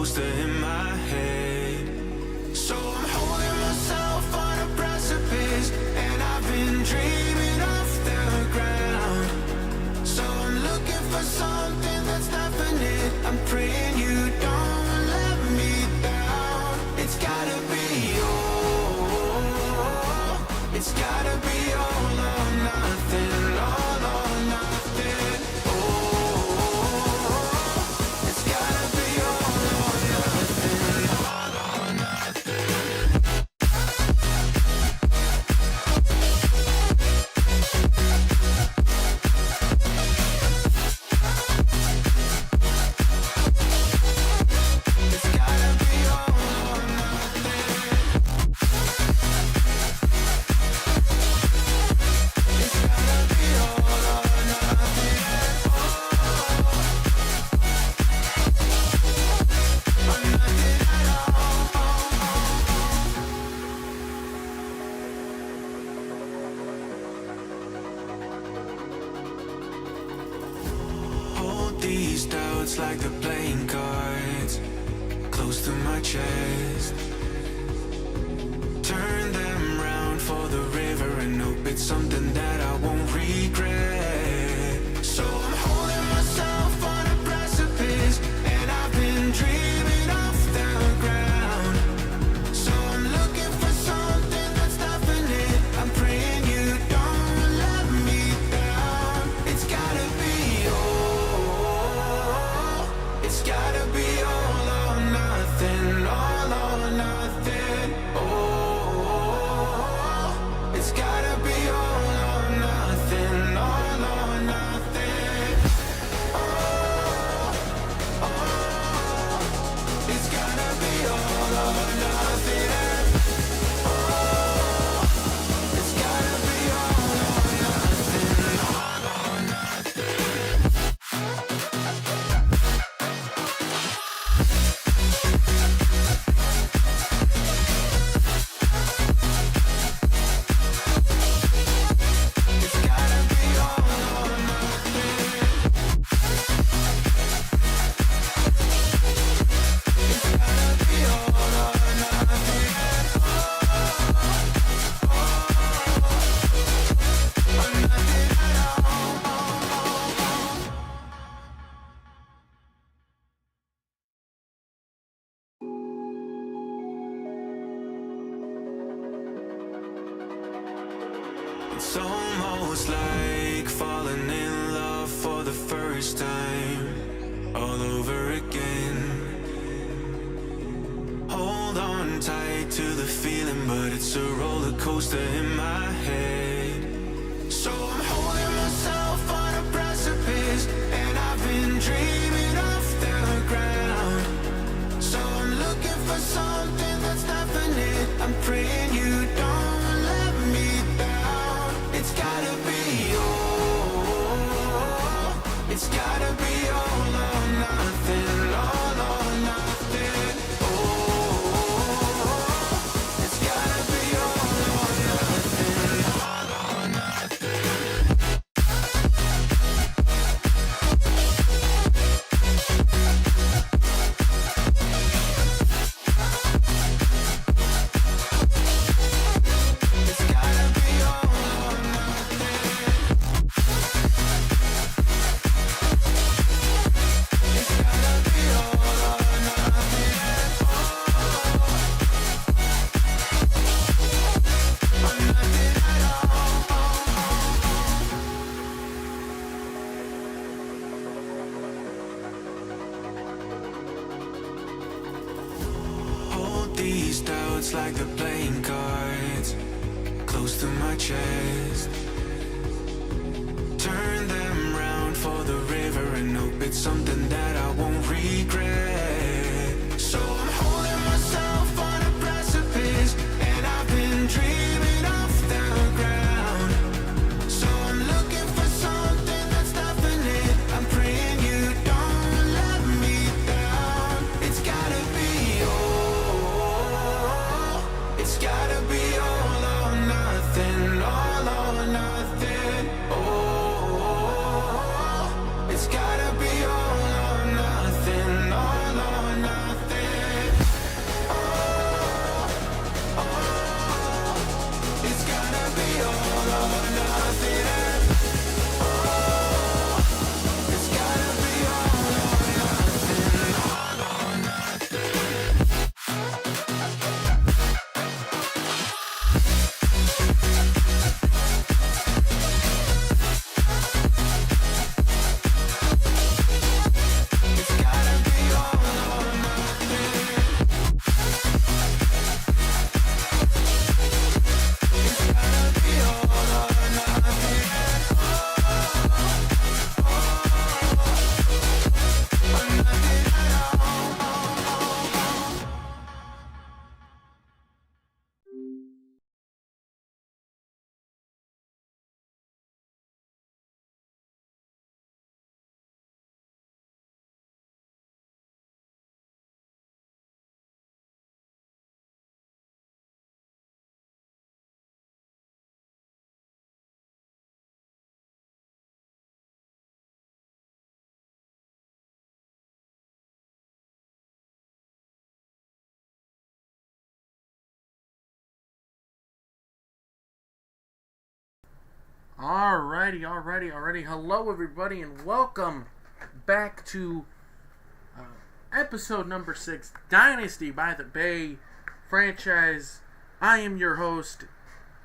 coaster in my head. So I'm holding myself on a precipice, and I've been dreaming off the ground. So I'm looking for something that's definite. I'm praying you don't let me down. It's gotta be all, it's gotta be all or nothing, all or nothing. Oh, it's gotta be all or nothing, all or nothing. It's gotta be all or nothing. It's gotta be all or nothing. Or nothing at all. Hold these doubts like the playing cards close to my chest. Turn them round for the river and hope it's something that I won't regret. So I'm holding myself on a precipice, and I've been dreaming off the ground. So I'm looking for something that's definite. I'm praying you don't let me down. It's gotta be all, it's gotta be all or nothing, all or nothing. Oh, it's gotta be all or nothing, all or nothing. Oh, it's gotta be all or nothing. Oh, it's gotta be all or nothing, all or nothing. It's gotta be all or nothing. It's gotta be all or nothing. Or nothing at all. It's almost like falling in love for the first time, all over again. Hold on tight to the feeling, but it's a roller coaster in my head. So I'm holding myself on a precipice, and I've been dreaming off the ground. So I'm looking for something that's definite. I'm praying you don't let me down. It's gotta be all, it's gotta be all or nothing, all or nothing. Oh, it's gotta be all or nothing, all or nothing. It's gotta be all or nothing. It's gotta be all or nothing. Or nothing at all. Hold these doubts like the playing cards close to my chest. Turn them round for the river and hope it's something that I won't regret. So I'm holding myself on a precipice, and I've been dreaming off the ground. So I'm looking for something that's definite. I'm praying you don't let me down. It's gotta be all, it's gotta be all or nothing, all or nothing. Oh, it's gotta be all or nothing, all or nothing. Alrighty. Hello, everybody, and welcome back to episode number 6, Dynasty by the Bay franchise. I am your host,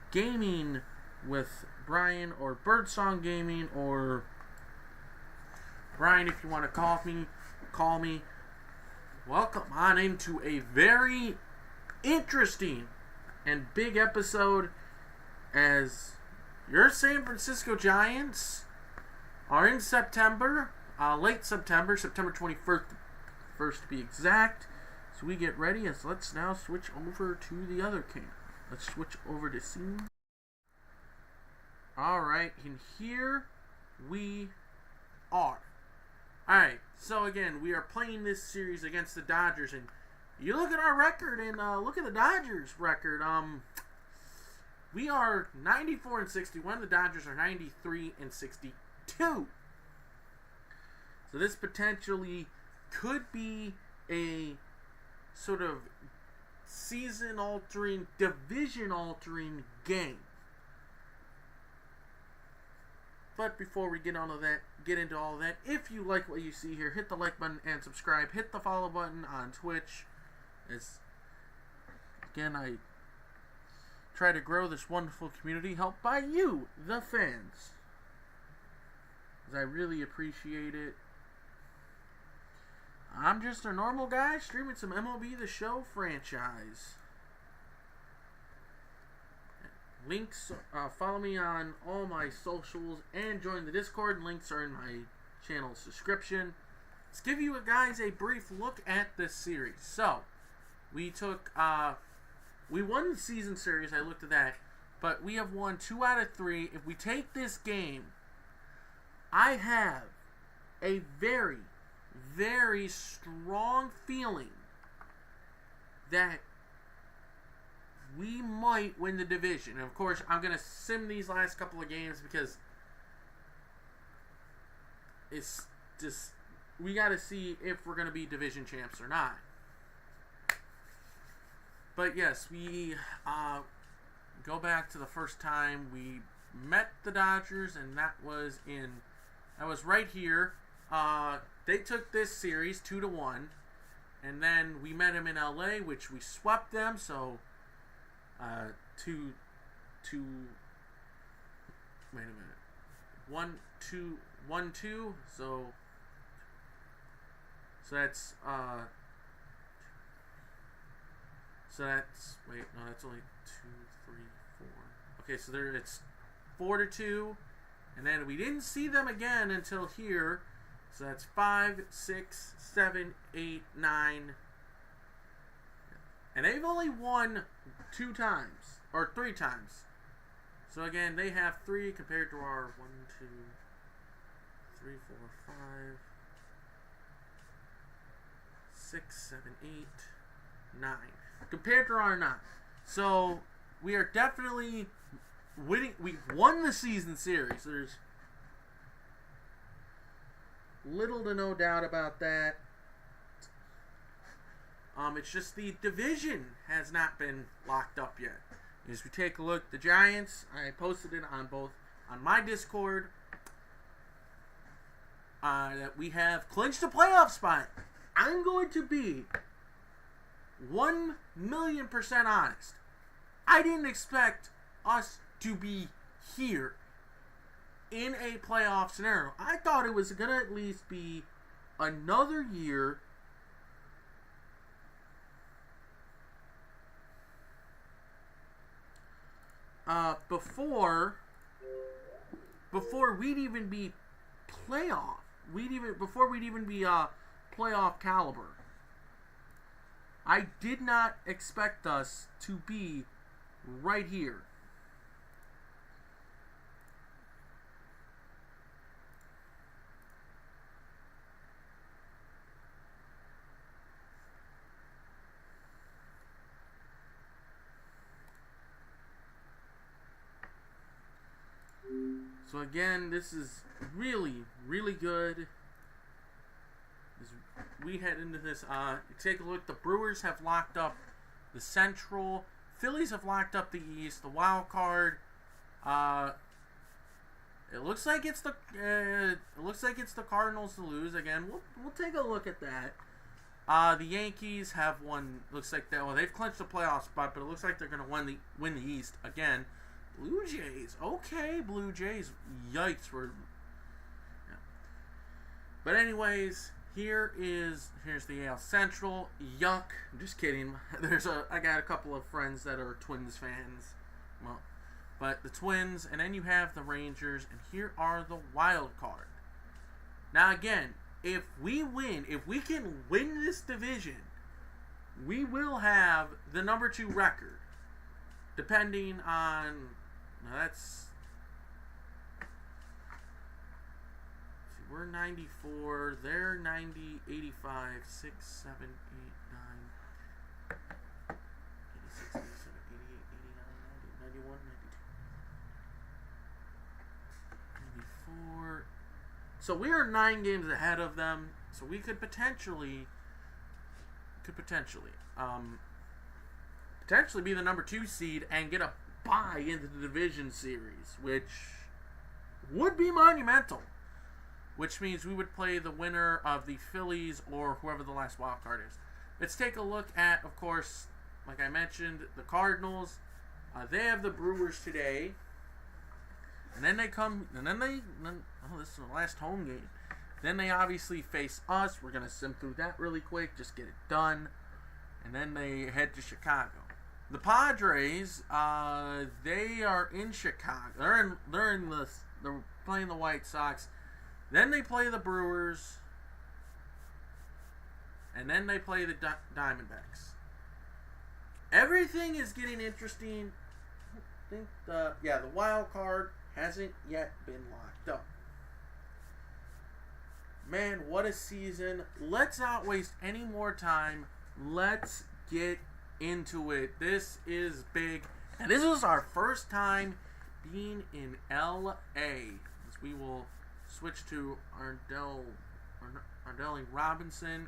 Gaming with Brian, or Birdsong Gaming, or Brian if you want to call me. Welcome on into a very interesting and big episode, as your San Francisco Giants are in September, late September 21st to be exact. So we get ready, as let's now switch over to the other camp. Let's switch over to scene. Alright, and here we are. Alright, so again, we are playing this series against the Dodgers, and you look at our record, and look at the Dodgers record. We are 94-61. The Dodgers are 93-62. So this potentially could be a sort of season-altering, division-altering game. But before we get into all of that, if you like what you see here, hit the like button and subscribe. Hit the follow button on Twitch. Again, I try to grow this wonderful community helped by you, the fans. I really appreciate it. I'm just a normal guy streaming some MLB The Show franchise. Links, follow me on all my socials and join the Discord. Links are in my channel's description. Let's give you guys a brief look at this series. So, we won the season series, I looked at that, but we have won 2 out of 3. If we take this game, I have a very, very strong feeling that we might win the division. And of course, I'm going to sim these last couple of games because it's just, we got to see if we're going to be division champs or not. But yes, we go back to the first time we met the Dodgers, and that was right here. They took this series 2-1, and then we met them in LA, which we swept them. So, wait a minute, 1-2. So that's that's only 2, 3, 4. Okay, so it's 4-2, and then we didn't see them again until here. So that's 5, 6, 7, 8, 9, and they've only won 2 times or 3 times. So again, they have 3 compared to our 1, 2, 3, 4, 5, 6, 7, 8, 9. Compared to our 9. So, we are definitely winning. We won the season series. There's little to no doubt about that. It's just the division has not been locked up yet. As we take a look, the Giants, I posted it on my Discord, that we have clinched a playoff spot. I'm going to be 1,000,000% honest. I didn't expect us to be here in a playoff scenario. I thought it was going to at least be another year before we'd even be playoff. Before we'd even be playoff caliber. I did not expect us to be right here. So again, this is really, really good. As we head into this, take a look. The Brewers have locked up the Central. Phillies have locked up the East. The wild card. It looks like it's the Cardinals to lose again. We'll take a look at that. The Yankees have won. Looks like that. Well, they've clinched the playoff spot, but it looks like they're going to win the East again. Blue Jays, okay, Blue Jays. Yikes, yeah. But anyways, here's the AL Central. Yuck. I'm just kidding. I got a couple of friends that are Twins fans. Well, but the Twins, and then you have the Rangers, and here are the wild card. Now again, if we can win this division, we will have the number 2 record. Depending on, we're 94, they're 90, 85, 6, 7, 8, 9, 86, 87, 88, 89, 90, 91, 92, 94. So we are 9 games ahead of them. So we could potentially be the number 2 seed and get a bye into the division series, which would be monumental. Which means we would play the winner of the Phillies or whoever the last wild card is. Let's take a look at, of course, like I mentioned, the Cardinals. They have the Brewers today. And then this is the last home game. Then they obviously face us. We're going to sim through that really quick, just get it done. And then they head to Chicago. The Padres, they are in Chicago. They're playing the White Sox. Then they play the Brewers. And then they play the Diamondbacks. Everything is getting interesting. I think the wild card hasn't yet been locked up. Man, what a season. Let's not waste any more time. Let's get into it. This is big. And this is our first time being in LA. As we will switch to Ardell Robinson.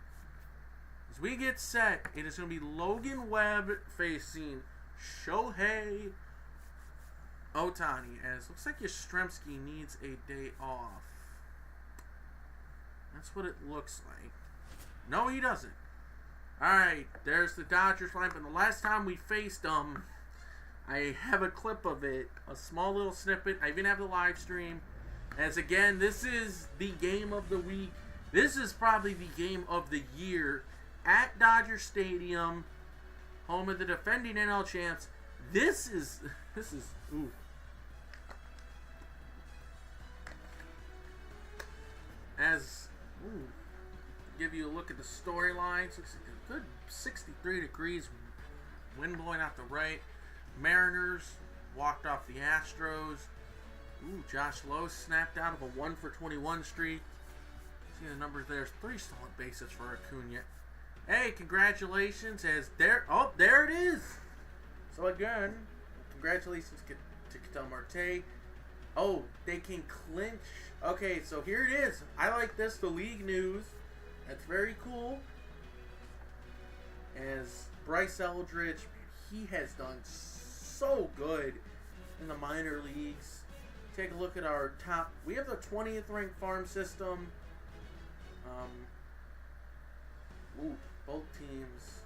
As we get set, it is going to be Logan Webb facing Shohei Ohtani. As looks like Yastrzemski needs a day off. That's what it looks like. No, he doesn't. Alright, there's the Dodgers lineup. And the last time we faced them, I have a clip of it. A small little snippet. I even have the live stream. As again, this is the game of the week. This is probably the game of the year at Dodger Stadium, home of the defending NL champs. This is ooh. Give you a look at the storylines. Looks like a good 63 degrees, wind blowing out the right. Mariners walked off the Astros. Ooh, Josh Lowe snapped out of a 1-for-21 streak. See the numbers there. 3 stolen bases for Acuna. Hey, congratulations! There it is. So again, congratulations to Ketel Marte. Oh, they can clinch. Okay, so here it is. I like this. The league news. That's very cool. As Bryce Eldridge, he has done so good in the minor leagues. Take a look at our top. We have the 20th ranked farm system. Both teams.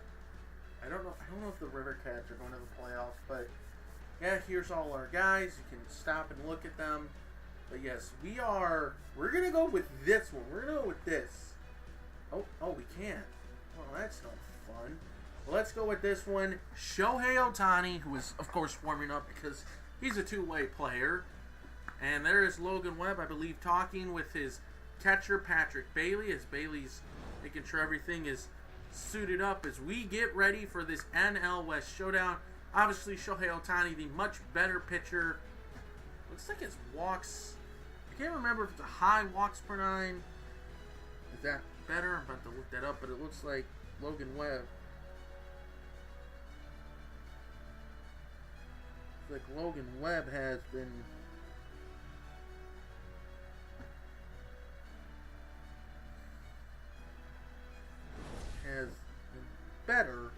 I don't know if the River Cats are going to the playoffs, but yeah, here's all our guys. You can stop and look at them. But yes, we're gonna go with this one. We're gonna go with this. Oh, we can't. Oh, that's no fun. Well, let's go with this one. Shohei Ohtani, who is, of course, warming up because he's a two-way player. And there is Logan Webb, I believe, talking with his catcher, Patrick Bailey, as Bailey's making sure everything is suited up as we get ready for this NL West showdown. Obviously, Shohei Ohtani, the much better pitcher. Looks like his walks, I can't remember if it's a high walks per 9. Is that better? I'm about to look that up, but it looks like Logan Webb. It's like Logan Webb has been better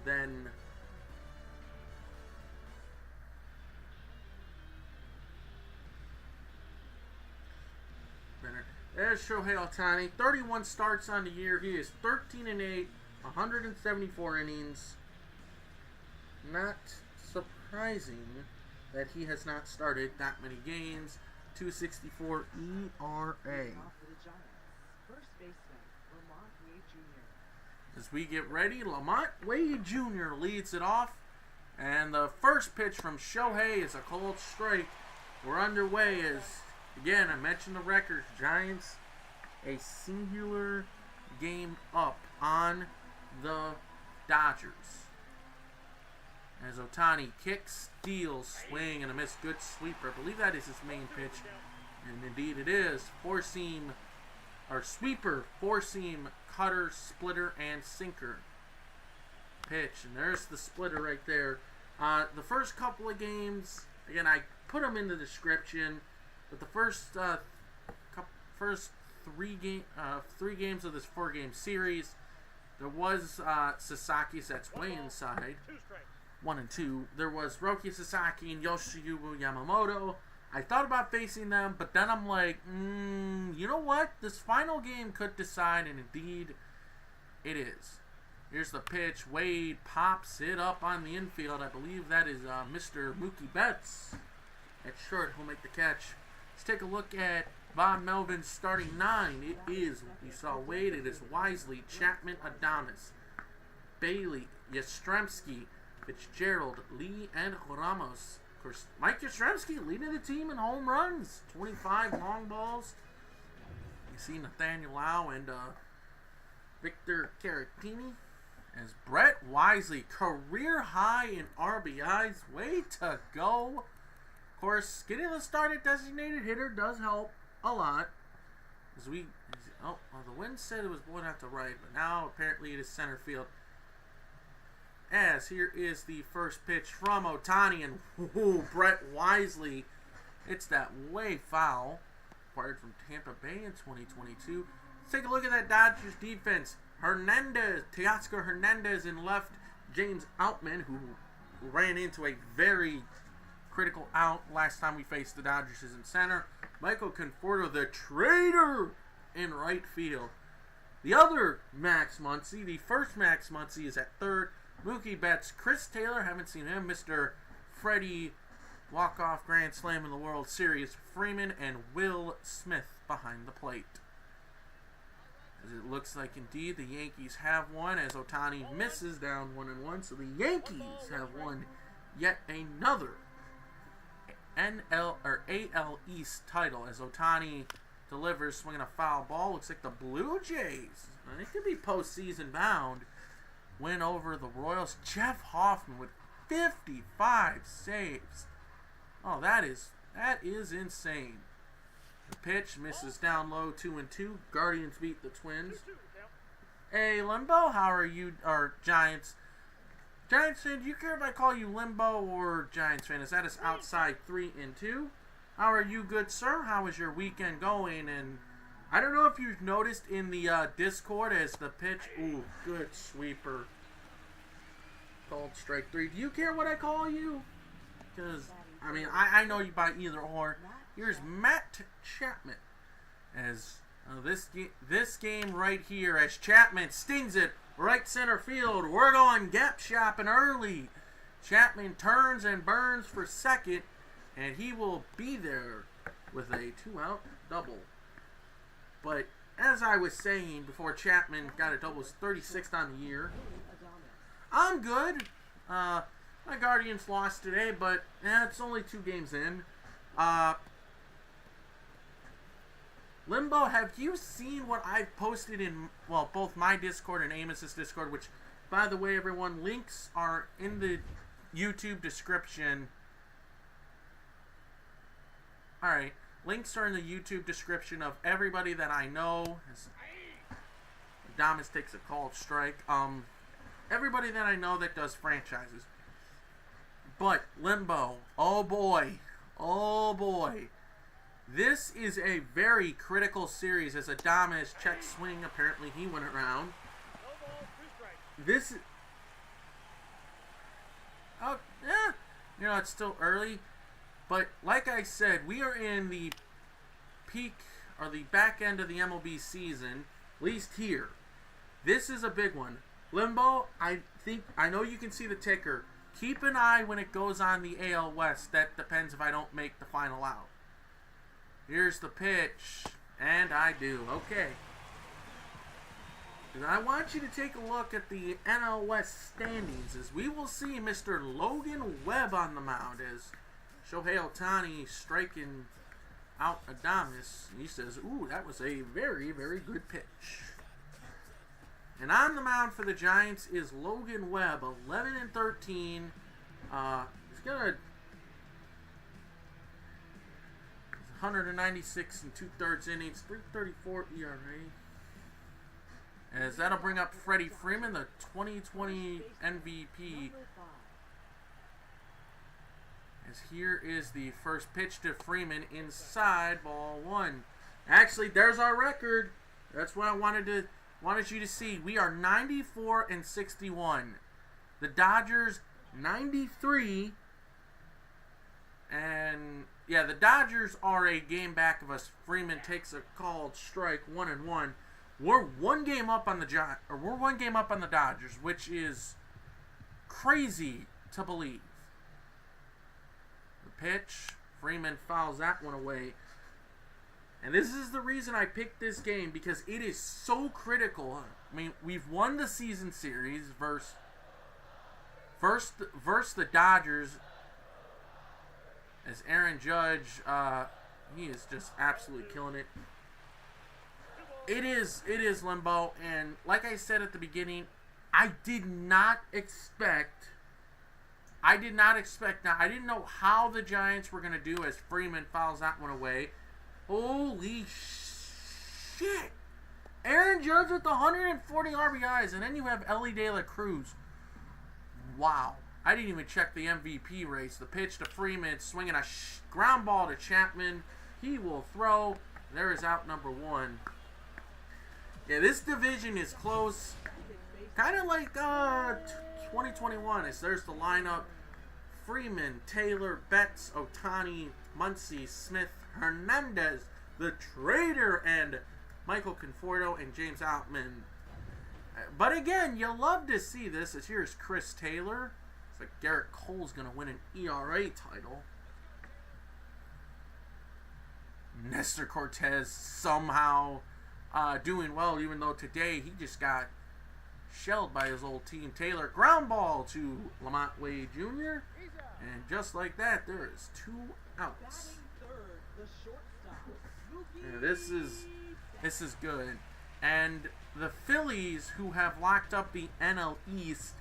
than There's Shohei Ohtani. 31 starts on the year. He is 13-8, 174 innings. Not surprising that he has not started that many games. 2.64 ERA. As we get ready, Lamont Wade Jr. leads it off. And the first pitch from Shohei is a cold strike. We're underway as, again, I mentioned the records. Giants, a singular game up on the Dodgers. As Ohtani kicks, steals, swing, and a miss. Good sweeper. I believe that is his main pitch. And indeed it is. Four-seam, or sweeper, four-seam, cutter, splitter, and sinker. Pitch. And there's the splitter right there. The first couple of games, again, I put them in the description. But the first three games of this 4-game series, there was Sasaki's, that's way inside. 1 and 2. There was Roki Sasaki and Yoshiyubu Yamamoto. I thought about facing them, but then I'm like, you know what? This final game could decide, and indeed, it is. Here's the pitch. Wade pops it up on the infield. I believe that is Mr. Mookie Betts. At short, he'll make the catch. Let's take a look at Bob Melvin's starting 9. It is, you saw Wade, it is Wisely, Chapman, Adames, Bailey, Yastrzemski, Fitzgerald, Lee, and Ramos. Of course, Mike Yastrzemski leading the team in home runs. 25 long balls. You see Nathaniel Lau and Victor Caratini. As Brett Wisely, career high in RBIs. Way to go. Of course, getting the start at designated hitter does help a lot. As the wind said it was blowing out to right, but now apparently it is center field. As here is the first pitch from Ohtani, and Brett Wisely hits that way foul. Acquired from Tampa Bay in 2022. Let's take a look at that Dodgers defense. Teoscar Hernandez in left. James Outman, who ran into a very critical out last time we faced the Dodgers, is in center. Michael Conforto, the traitor, in right field. The other Max Muncy, the first Max Muncy, is at third. Mookie Betts, Chris Taylor, haven't seen him. Mr. Freddie, walk-off grand slam in the World Series. Freeman and Will Smith behind the plate. As it looks like indeed the Yankees have won as Ohtani misses down 1-1. So the Yankees have won yet another AL East title as Ohtani delivers, swinging a foul ball. Looks like the Blue Jays, it could be postseason bound, win over the Royals. Jeff Hoffman with 55 saves. Oh, that is insane. The pitch misses down low, 2-2. Guardians beat the Twins. Hey, Limbo, how are you? Or Giants. Giants fan, do you care if I call you Limbo or Giants fan? Is that us outside 3-2? How are you, good sir? How is your weekend going? And I don't know if you've noticed in the Discord as the pitch. Ooh, good sweeper. Called strike 3. Do you care what I call you? Because, I mean, I know you by either or. Here's Matt Chapman. As this game right here, as Chapman stings it right center field. We're going gap shopping early. Chapman turns and burns for second, and he will be there with a 2-out double. But as I was saying before Chapman got a double, was 36th on the year. I'm good. My Guardians lost today, but it's only 2 games in. Limbo, have you seen what I've posted in, well, both my Discord and Amos's Discord, which, by the way, everyone, links are in the YouTube description. Alright, links are in the YouTube description of everybody that I know. Adames takes a called strike. Everybody that I know that does franchises. But, Limbo, oh boy. This is a very critical series as Adames check swing. Apparently he went around. This, it's still early. But like I said, we are in the peak or the back end of the MLB season, at least here. This is a big one. Limbo, I know you can see the ticker. Keep an eye when it goes on the AL West. That depends if I don't make the final out. Here's the pitch, and I do. Okay. And I want you to take a look at the NL West standings, as we will see Mr. Logan Webb on the mound as Shohei Ohtani striking out Adames. He says, ooh, that was a very, very good pitch. And on the mound for the Giants is Logan Webb, 11-13. He's got 196 and 2/3 innings, 3.34 ERA. As that'll bring up Freddie Freeman, the 2020 MVP. As here is the first pitch to Freeman, inside, ball one. Actually, there's our record. That's what I wanted you to see. We are 94-61. The Dodgers 93. And yeah, the Dodgers are a game back of us. Freeman takes a called strike, 1-1. We're one game up on the Dodgers, which is crazy to believe. The pitch, Freeman fouls that one away. And this is the reason I picked this game, because it is so critical. I mean, we've won the season series versus the Dodgers. As Aaron Judge, he is just absolutely killing it. It is Limbo, and like I said at the beginning, I did not expect. Now, I didn't know how the Giants were going to do as Freeman fouls that one away. Holy shit! Aaron Judge with 140 RBIs, and then you have Elly De La Cruz. Wow. I didn't even check the MVP race. The pitch to Freeman, swinging a ground ball to Chapman. He will throw. There is out number one. Yeah, this division is close. Kind of like 2021. As there's the lineup. Freeman, Taylor, Betts, Ohtani, Muncy, Smith, Hernandez, the Trader, and Michael Conforto and James Outman. But again, you love to see this. As here's Chris Taylor. It's like Garrett Cole's going to win an ERA title. Nestor Cortez somehow doing well, even though today he just got shelled by his old team. Taylor, ground ball to Lamont Wade Jr. And just like that, there is 2 outs. Yeah, this is good. And the Phillies, who have locked up the NL East,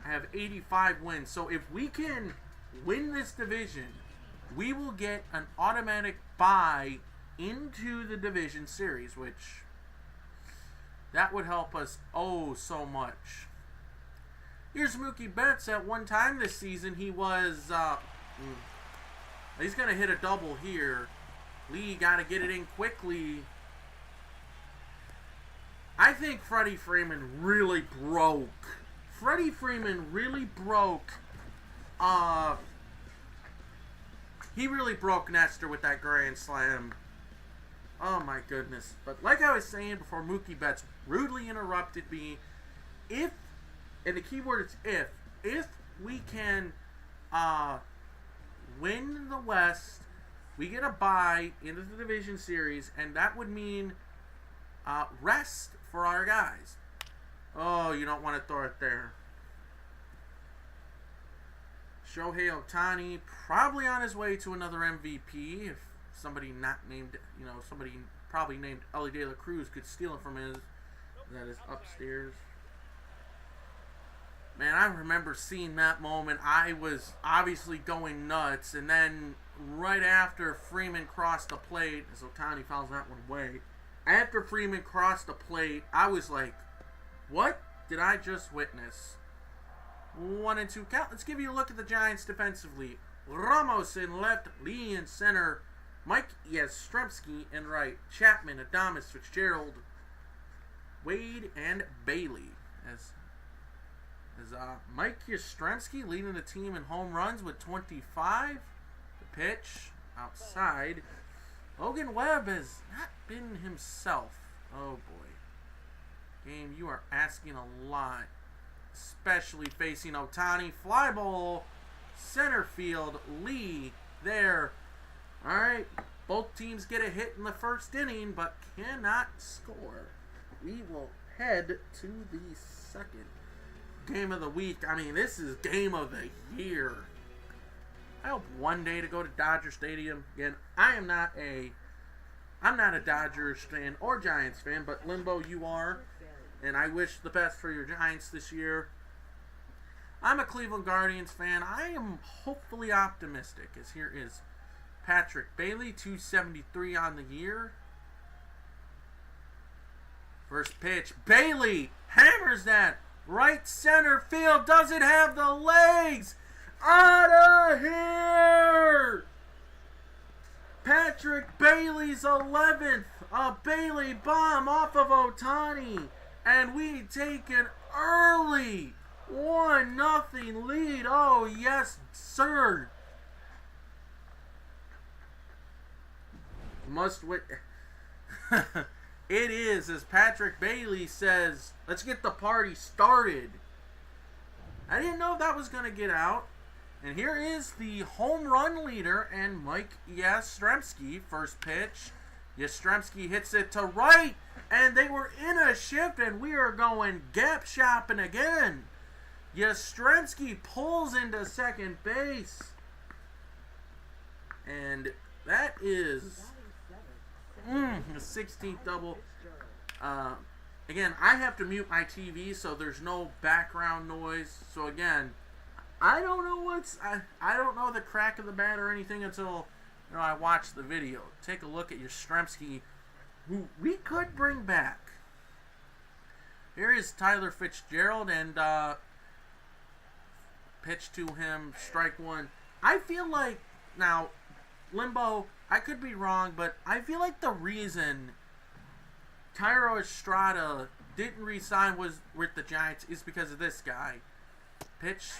have 85 wins. So if we can win this division, we will get an automatic bye into the division series, which that would help us oh so much. Here's Mookie Betts. At one time this season, he was he's gonna hit a double here. Lee got to get it in quickly. I think Freddie Freeman really broke. He really broke Nestor with that grand slam. Oh my goodness. But like I was saying before, Mookie Betts rudely interrupted me. If, and the key word is if we can win the West, we get a bye into the division series, and that would mean rest for our guys. Oh, you don't want to throw it there. Shohei Ohtani probably on his way to another MVP. If somebody not named, somebody probably named Elly De La Cruz could steal it from his. That is upstairs. Man, I remember seeing that moment. I was obviously going nuts, and then right after Freeman crossed the plate, as Ohtani fouls that one away. After Freeman crossed the plate, I was like, what did I just witness? 1-2 count. Let's give you a look at the Giants defensively. Ramos in left, Lee in center, Mike Yastrzemski in right, Chapman, Adames, Fitzgerald, Wade, and Bailey. As Mike Yastrzemski leading the team in home runs with 25. The pitch outside. Logan Webb has not been himself. Oh boy. Game, you are asking a lot. Especially facing Ohtani. Fly ball. Center field. Lee there. Alright. Both teams get a hit in the first inning, but cannot score. We will head to the second game of the week. I mean, this is game of the year. I hope one day to go to Dodger Stadium. Again, I'm not a Dodgers fan or Giants fan, but Limbo, you are. And I wish the best for your Giants this year. I'm a Cleveland Guardians fan. I am hopefully optimistic, as here is Patrick Bailey, 273 on the year. First pitch, Bailey hammers that. Right center field, doesn't have the legs. Out of here! Patrick Bailey's 11th. A Bailey bomb off of Ohtani. And we take an early 1-0 lead. Oh, yes, sir. Must wait. It is, as Patrick Bailey says, let's get the party started. I didn't know if that was going to get out. And here is the home run leader and Mike Yastrzemski. First pitch. Yastrzemski hits it to right. And they were in a shift and we are going gap shopping again. Yastrzemski pulls into second base. And that is the 16th double. Again, I have to mute my TV so there's no background noise. So again, I don't know I don't know the crack of the bat or anything until I watch the video. Take a look at Yastrzemski, who we could bring back. Here is Tyler Fitzgerald and pitch to him, strike one. I feel like now, Limbo, I could be wrong, but I feel like the reason Thairo Estrada didn't re-sign with the Giants is because of this guy. Pitch,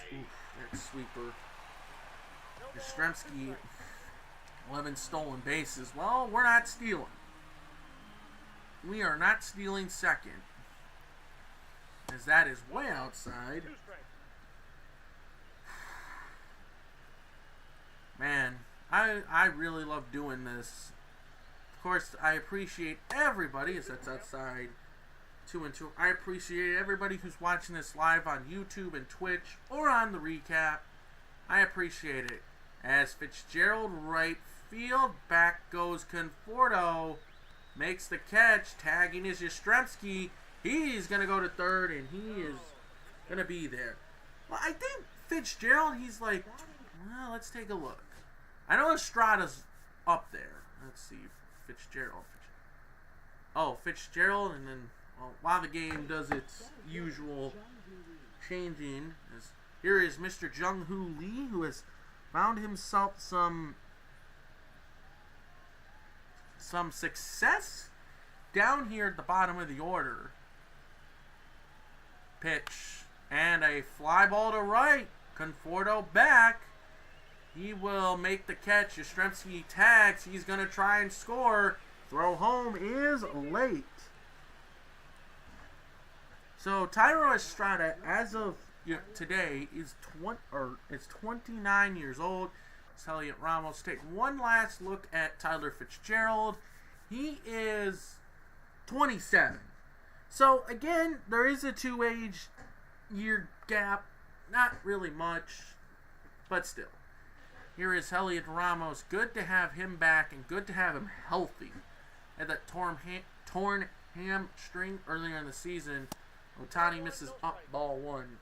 that sweeper. Yastrzemski, 11 stolen bases. Well, we're not stealing. We are not stealing second, as that is way outside. Man, I really love doing this. Of course, I appreciate everybody, as that's outside 2-2. I appreciate everybody who's watching this live on YouTube and Twitch or on the recap. I appreciate it. As Fitzgerald right field, back goes Conforto, makes the catch, tagging is Yastrzemski. He's going to go to third, and he is going to be there. Well, I think Fitzgerald, he's like, well, let's take a look. I know Estrada's up there. Let's see, Fitzgerald. Oh, Fitzgerald, and then while the game does its usual changing, here is Mr. Jung-Hoo Lee, who has found himself some success down here at the bottom of the order. Pitch, and a fly ball to right. Conforto back. He will make the catch. Yastrzemski tags. He's going to try and score. Throw home is late. So Thairo Estrada, as of today, is 29 years old. It's Elliot Ramos. Take one last look at Tyler Fitzgerald. He is 27. So again, there is a 2-year gap. Not really much, but still. Here is Elliot Ramos. Good to have him back and good to have him healthy. Had that torn hamstring earlier in the season. Ohtani misses up ball one.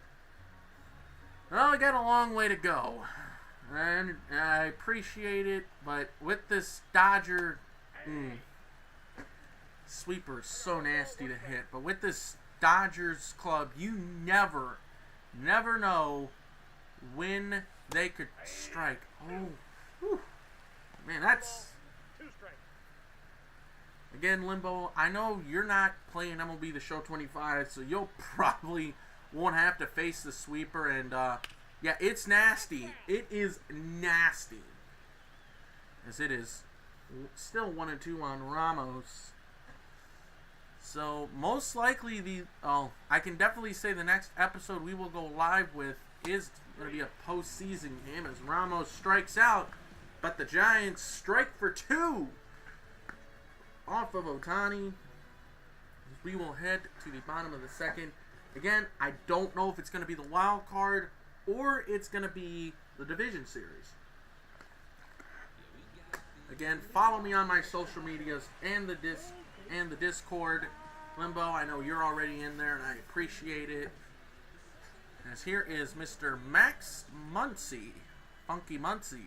Well, we got a long way to go. And I appreciate it, but with this Dodger sweeper is so nasty to hit. But with this Dodgers club, you never know when they could strike. Oh, whew. Man, that's... Again, Limbo, I know you're not playing MLB The Show 25, so you'll probably won't have to face the sweeper. And, yeah, it's nasty. It is nasty. As it is Still 1-2 on Ramos. So most likely I can definitely say the next episode we will go live with is going to be a postseason game as Ramos strikes out, but the Giants strike for 2 off of Ohtani. We will head to the bottom of the second. Again, I don't know if it's going to be the wild card or it's going to be the division series. Again, follow me on my social medias and the Discord. Limbo, I know you're already in there and I appreciate it. As here is Mr. Max Muncy, Funky Muncy.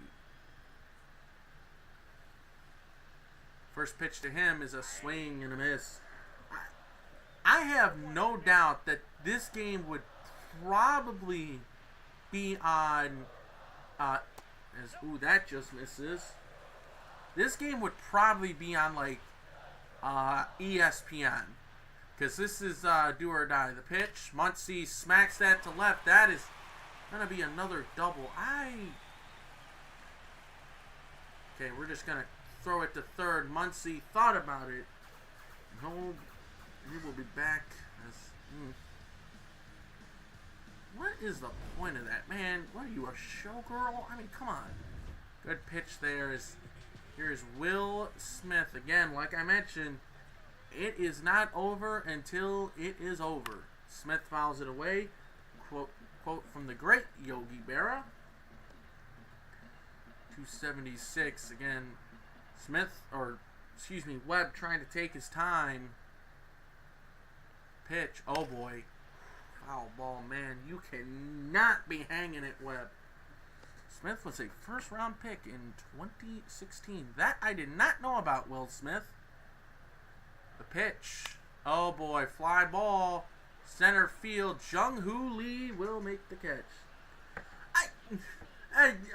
First pitch to him is a swing and a miss. I have no doubt that this game would probably be on, that just misses. This game would probably be on, like, ESPN. Because this is do or die. The pitch, Muncy smacks that to left. That is going to be another double. Okay, we're just going to throw it to third. Muncy thought about it. No, he will be back. What is the point of that? Man, what are you, a showgirl? I mean, come on. Good pitch there. Here's Will Smith. Again, like I mentioned, it is not over until it is over. Smith fouls it away. Quote from the great Yogi Berra. 276. Again, Webb trying to take his time. Pitch. Oh boy. Foul ball, man. You cannot be hanging it, Webb. Smith was a first-round pick in 2016. That I did not know about, Will Smith. The pitch. Oh boy, fly ball. Center field. Jung-Hoo Lee will make the catch.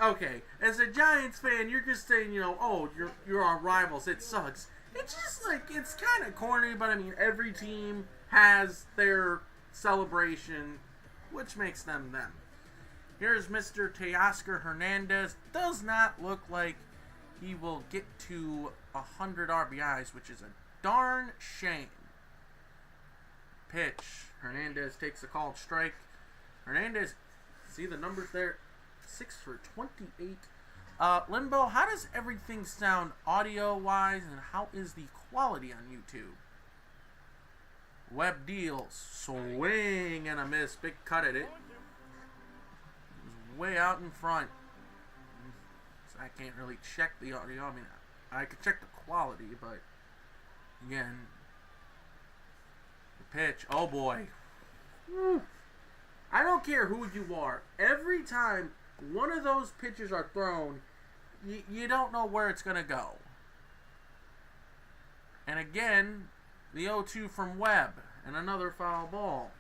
Okay, as a Giants fan, you're just saying, you're our rivals. It sucks. It's just like, it's kind of corny, but I mean, every team has their celebration, which makes them them. Here's Mr. Teoscar Hernandez. Does not look like he will get to 100 RBIs, which is a darn shame. Pitch. Hernandez takes a called strike. Hernandez, see the numbers there? 6 for 28. Limbo, how does everything sound audio-wise, and how is the quality on YouTube? Webb deals. Swing and a miss. Big cut at it. Way out in front. So I can't really check the audio. I mean, I could check the quality, but again, the pitch. Oh boy. Woo. I don't care who you are. Every time one of those pitches are thrown, you don't know where it's going to go. And again, the 0-2 from Webb and another foul ball.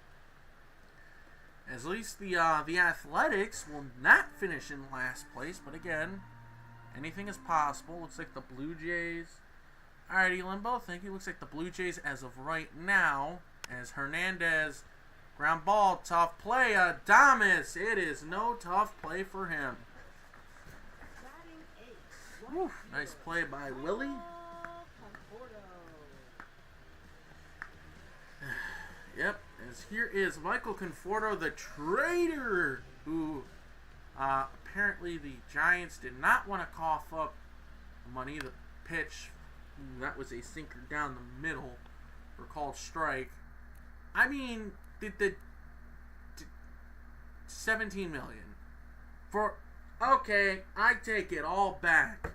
At least the Athletics will not finish in last place, but again, anything is possible. Looks like the Blue Jays. Alrighty, Limbo, thank you. Looks like the Blue Jays as of right now, as Hernandez, ground ball, tough play. Adames, it is no tough play for him. Woo, nice play by Willie. Yep, as here is Michael Conforto, the traitor, who apparently the Giants did not want to cough up money. The pitch, that was a sinker down the middle for called strike. I mean, the 17 million for, okay, I take it all back.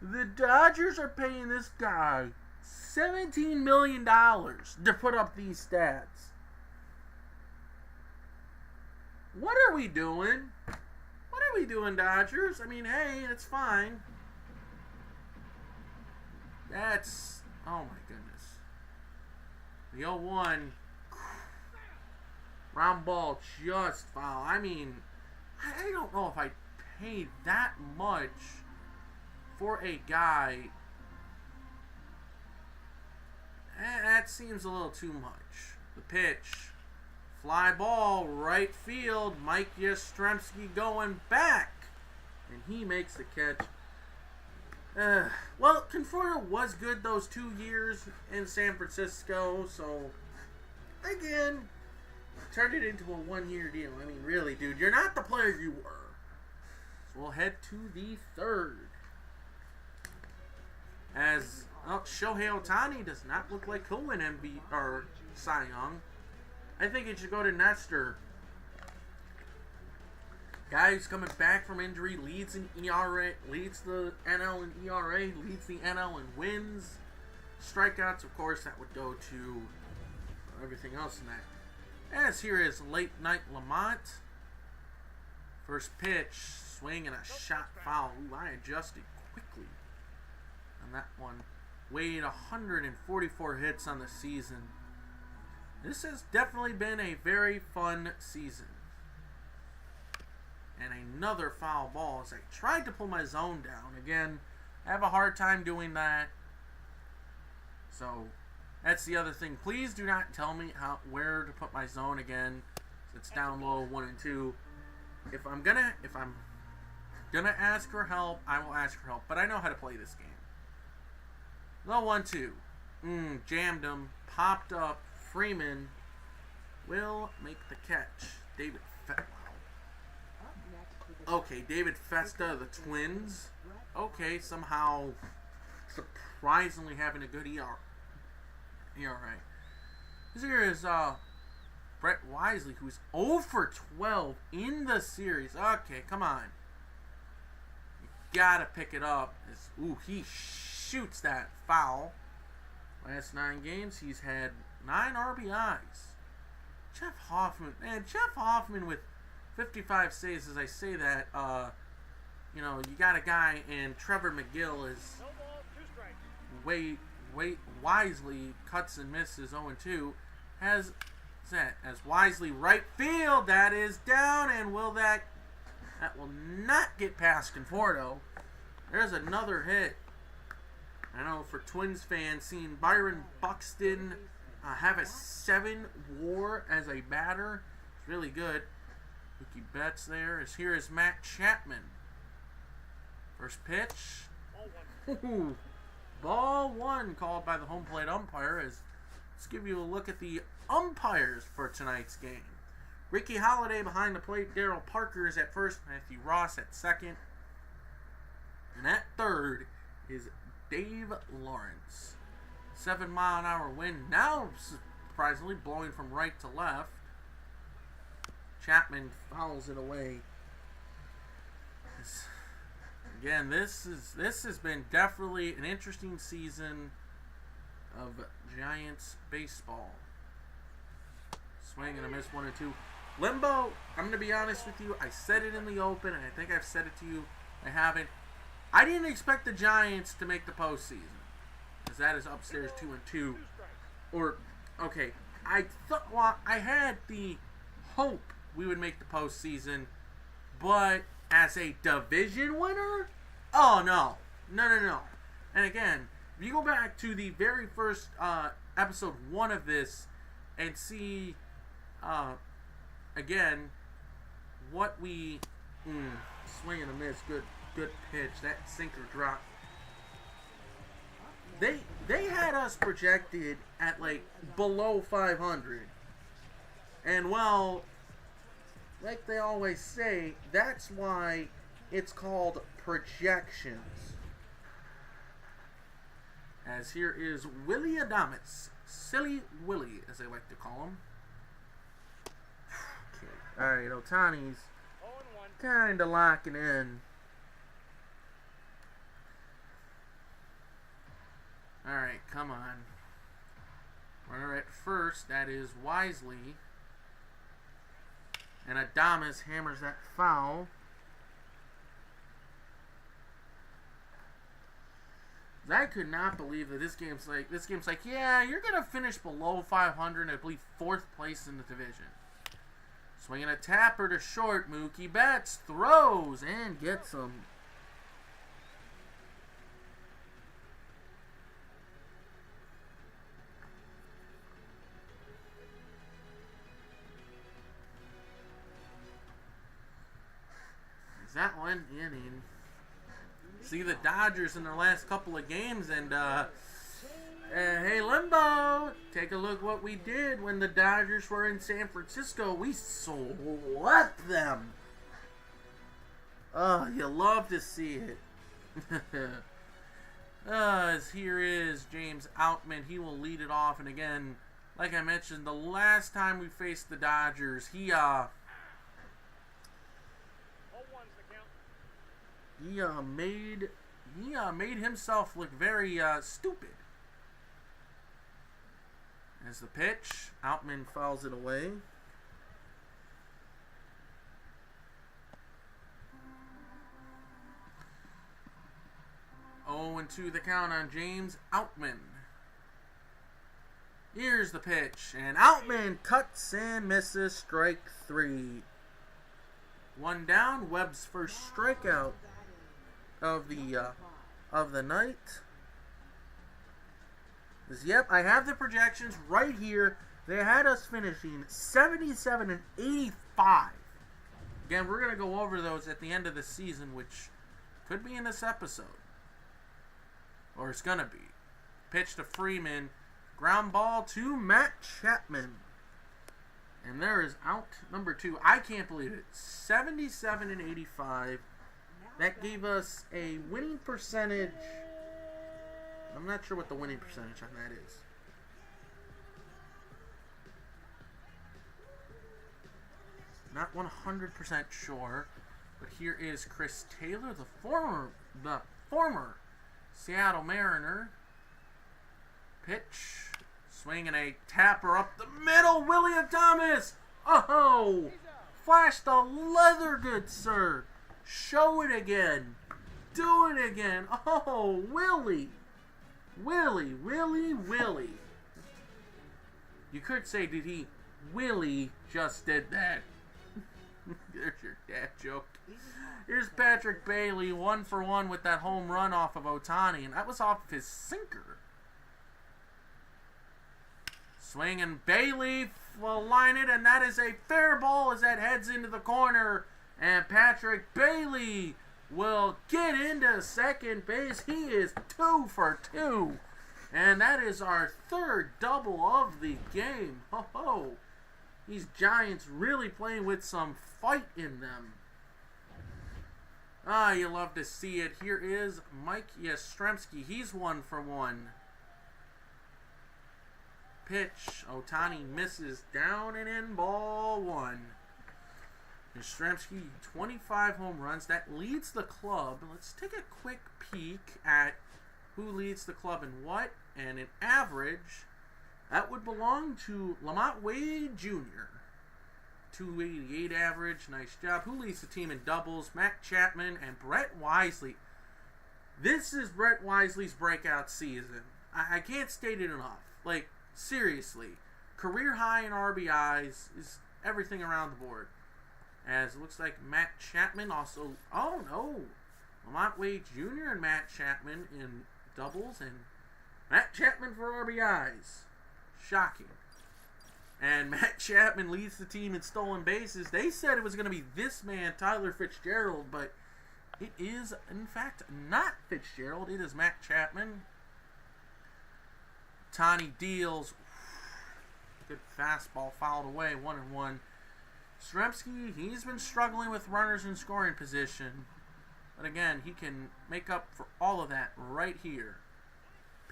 The Dodgers are paying this guy $17 million to put up these stats. What are we doing? What are we doing, Dodgers? I mean, hey, it's fine. That's, oh my goodness. The 0-1, round ball, just foul. I mean, I don't know if I paid that much for a guy. That seems a little too much. The pitch, fly ball, right field. Mike Yastrzemski going back and he makes the catch. Well, Conforto was good those 2 years in San Francisco, so again, turned it into a 1-year deal. I mean, really, dude, you're not the player you were. So we'll head to the 3rd. As Shohei Ohtani does not look like he'll win MVP or Cy Young. I think it should go to Nestor. Guy who's coming back from injury, leads in ERA, leads the NL in ERA, leads the NL in wins. Strikeouts, of course, that would go to everything else in that. As here is late night Lamont. First pitch, swing and a shot foul. Ooh, I adjusted quickly on that one. Weighed 144 hits on the season. This has definitely been a very fun season. And another foul ball as I tried to pull my zone down. Again, I have a hard time doing that. So, that's the other thing. Please do not tell me where to put my zone again. It's down low, 1 and 2. If I'm gonna ask for help, I will ask for help. But I know how to play this game. Low 1-2. Jammed him. Popped up. Freeman will make the catch. David Festa of the Twins. Okay, somehow surprisingly having a good ERA. Here is Brett Wisely, who's 0 for 12 in the series. Okay, come on. You gotta pick it up. He shoots that foul. Last 9 games, he's had 9 RBIs. Jeff Hoffman with 55 saves. As I say that, you got a guy, and Trevor McGill is Wisely cuts and misses 0-2. As Wisely right field, that is down, and that will not get past Conforto. There's another hit. I know for Twins fans, seeing Byron Buxton have a 7 WAR as a batter, it's really good. Mookie Betts there. Here is Matt Chapman. First pitch. Ball 1 called by the home plate umpire. Let's give you a look at the umpires for tonight's game. Ricky Holiday behind the plate. Darryl Parker is at first. Matthew Ross at second. And at third is Dave Lawrence. 7-mile-an-hour wind. Now, surprisingly, blowing from right to left. Chapman fouls it away. Again, this has been definitely an interesting season of Giants baseball. Swing and a miss, 1-2. Limbo, I'm going to be honest with you. I said it in the open, and I think I've said it to you. I haven't. I didn't expect the Giants to make the postseason, because that is upstairs 2-2. I had the hope we would make the postseason, but as a division winner, oh no. And again, if you go back to the very first episode 1 of this and see again what we swing and a miss, good pitch, that sinker drop. They had us projected at like below 500, and well, like they always say, that's why it's called projections. As here is Willie Adames, Silly Willie, as they like to call him. Okay. Alright, Ohtani's kind of locking in. Alright, come on. Runner at first, that is Wisely. And Adames hammers that foul. I could not believe that this game's like, yeah, you're going to finish below 500 and I believe 4th place in the division. Swinging a tapper to short, Mookie Betts throws and gets him. Is that one inning. See the Dodgers in their last couple of games, and hey, Limbo, take a look what we did when the Dodgers were in San Francisco. We swept them. Oh, you love to see it. As here is James Outman. He will lead it off, and again, like I mentioned, the last time we faced the Dodgers, he made himself look very stupid. As the pitch, Outman fouls it away. Oh, and 2 the count on James Outman. Here's the pitch, and Outman cuts and misses, strike 3. 1 down, Webb's first strikeout of the night. Yep, I have the projections right here. They had us finishing 77 and 85. Again, we're going to go over those at the end of the season, which could be in this episode. Or it's going to be. Pitch to Freeman. Ground ball to Matt Chapman. And there is out number 2. I can't believe it. 77 and 85. That gave us a winning percentage. I'm not sure what the winning percentage on that is. Not 100% sure. But here is Chris Taylor, the former Seattle Mariner. Pitch. Swinging a tapper up the middle. William Thomas. Oh! Flash the leather, good sir. Show it again. Do it again. Oh, Willie. Willie. You could say, did he? Willie just did that. There's your dad joke. Here's Patrick Bailey, 1 for 1 with that home run off of Ohtani, and that was off of his sinker. Swing, and Bailey will line it, and that is a fair ball as that heads into the corner. And Patrick Bailey will get into second base. He is 2 for 2. And that is our 3rd double of the game. Ho ho. These Giants really playing with some fight in them. Ah, you love to see it. Here is Mike Yastrzemski. He's 1 for 1. Pitch. Ohtani misses, down and in, ball 1. Yastrzemski, 25 home runs. That leads the club. Let's take a quick peek at who leads the club and what. And an average, that would belong to Lamont Wade Jr. 288 average. Nice job. Who leads the team in doubles? Matt Chapman and Brett Wisely. This is Brett Wisely's breakout season. I can't state it enough. Like, seriously. Career high in RBIs, is everything around the board. As it looks like Matt Chapman also... Oh, no. Lamont Wade Jr. and Matt Chapman in doubles. And Matt Chapman for RBIs. Shocking. And Matt Chapman leads the team in stolen bases. They said it was going to be this man, Tyler Fitzgerald, but it is, in fact, not Fitzgerald. It is Matt Chapman. Tani deals. Good fastball, fouled away, 1-1. Yastrzemski, he's been struggling with runners in scoring position. But again, he can make up for all of that right here.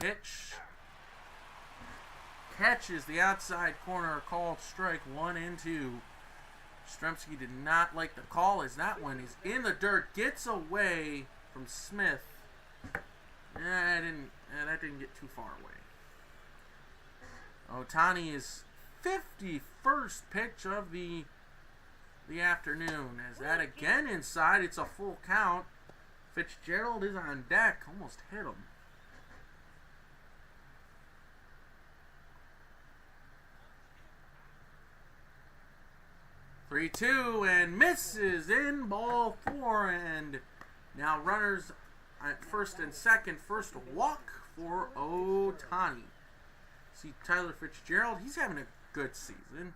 Pitch. Catches the outside corner, called strike, 1-2. Yastrzemski did not like the call as that one is in the dirt. Gets away from Smith. That didn't get too far away. Ohtani is 51st pitch of the afternoon. As that again inside, it's a full count. Fitzgerald is on deck, almost hit him. (3-2) and misses in ball 4, and now runners at first and second. First walk for Ohtani. See Tyler Fitzgerald, he's having a good season.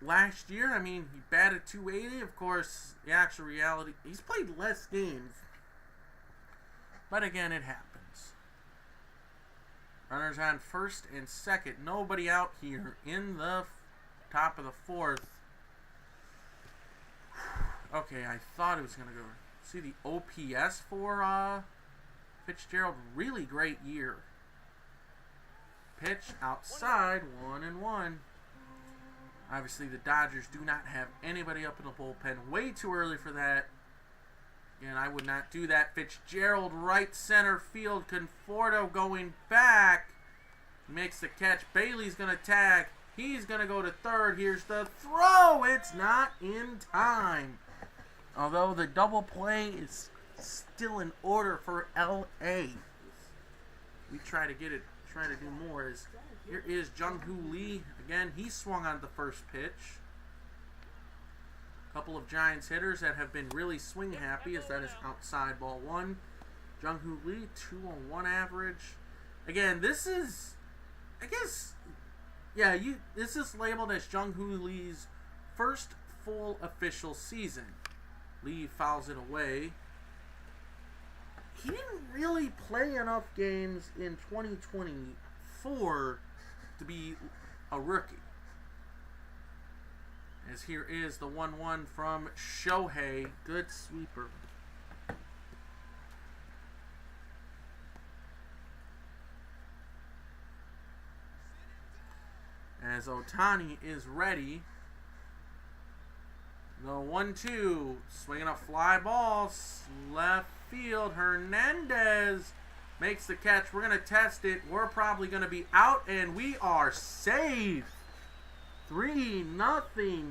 last year. I mean, he batted .280. Of course, the actual reality, he's played less games. But again, it happens. Runners on first and second. Nobody out here in the top of the fourth. Okay, I thought it was going to go. See the OPS for Fitzgerald. Really great year. Pitch outside, 1-1. Obviously, the Dodgers do not have anybody up in the bullpen. Way too early for that. And I would not do that. Fitzgerald, right center field. Conforto going back. Makes the catch. Bailey's going to tag. He's going to go to third. Here's the throw. It's not in time. Although the double play is still in order for LA. We try to get it, try to do more. Here is Jung-Hoo Lee. Again, he swung on the first pitch. Couple of Giants hitters that have been really swing happy, as that is outside ball one. Jung-Hoo Lee, 201 average. Again, this is, I guess, yeah, this is labeled as Jung-Hoo Lee's first full official season. Lee fouls it away. He didn't really play enough games in 2024 to be a rookie. As here is the 1-1 from Shohei. Good sweeper. As Ohtani is ready. The 1-2. Swinging a fly ball. Left field. Hernandez makes the catch. We're going to test it. We're probably going to be out, and we are safe. 3-0.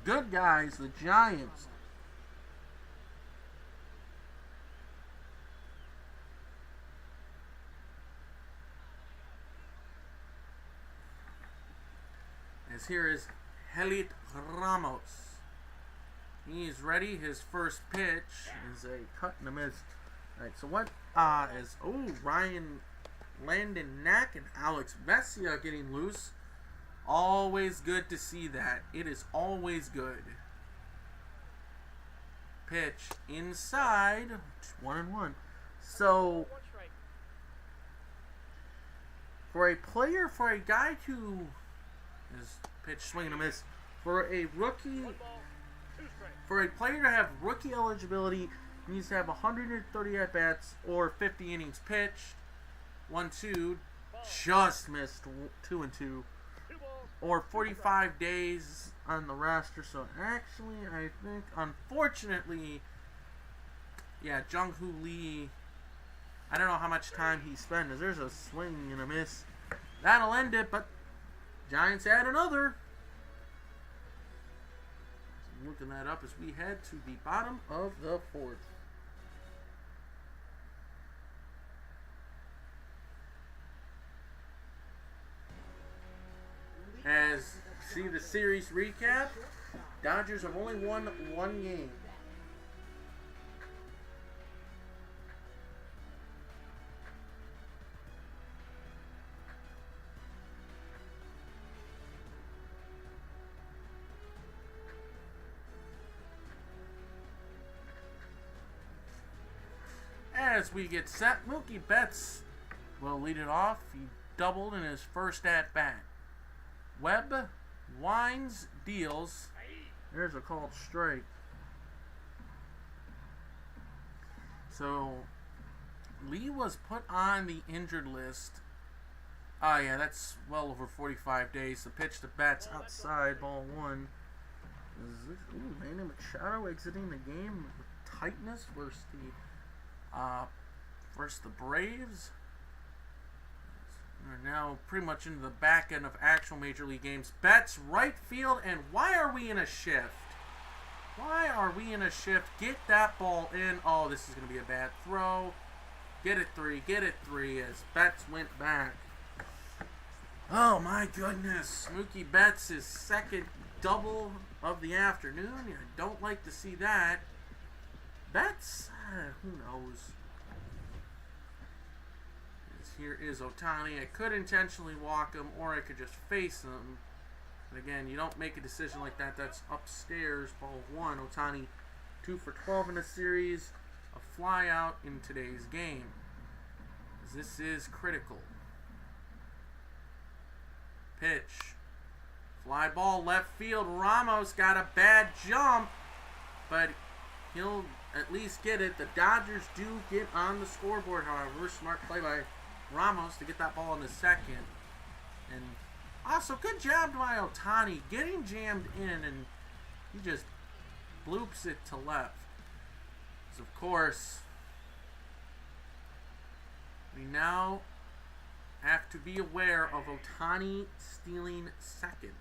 Good guys, the Giants. As here is Helit Ramos. He's ready. His first pitch is a cut and a miss. Alright, so what is Ryan Landon Knack and Alex Vesia getting loose. Always good to see that. It is always good. Pitch inside. 1-1. So for a guy to his pitch swing and a miss, for a player to have rookie eligibility, he needs to have 130 at bats or 50 innings pitched. 1-2, just missed 2-2, or 45 days on the roster. So actually, I think, unfortunately, yeah, Jung-Hoo Lee, I don't know how much time he spent, as there's a swing and a miss. That'll end it, but Giants add another. So I'm looking that up as we head to the bottom of the fourth. As see the series recap, Dodgers have only won one game. As we get set, Mookie Betts will lead it off. He doubled in his first at-bat. Webb winds, deals. There's a called strike. So Lee was put on the injured list. Oh yeah, that's well over 45 days. The pitch to Betts outside, ball one. Manny Machado exiting the game with tightness versus the Braves. We're now pretty much into the back end of actual Major League games. Betts, right field, and why are we in a shift? Why are we in a shift? Get that ball in. Oh, this is going to be a bad throw. Get it three, as Betts went back. Oh my goodness. Mookie Betts' his second double of the afternoon. I don't like to see that. Betts, who knows? Here is Ohtani. I could intentionally walk him, or I could just face him. But again, you don't make a decision like that. That's upstairs. Ball 1. Ohtani 2 for 12 in the series. A fly out in today's game. This is critical. Pitch. Fly ball left field. Ramos got a bad jump, but he'll at least get it. The Dodgers do get on the scoreboard, however. Smart play by Ramos to get that ball in the second. And also, good job by Ohtani getting jammed in, and he just bloops it to left. So, of course, we now have to be aware of Ohtani stealing second.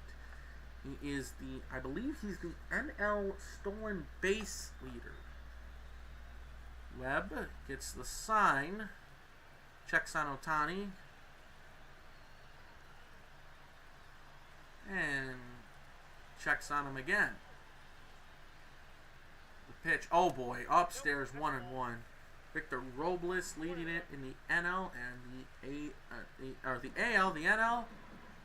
He is I believe he's the NL stolen base leader. Webb gets the sign, checks on Ohtani, and checks on him again. The pitch, oh boy, upstairs 1-1. Victor Robles leading it in the NL and the AL. The NL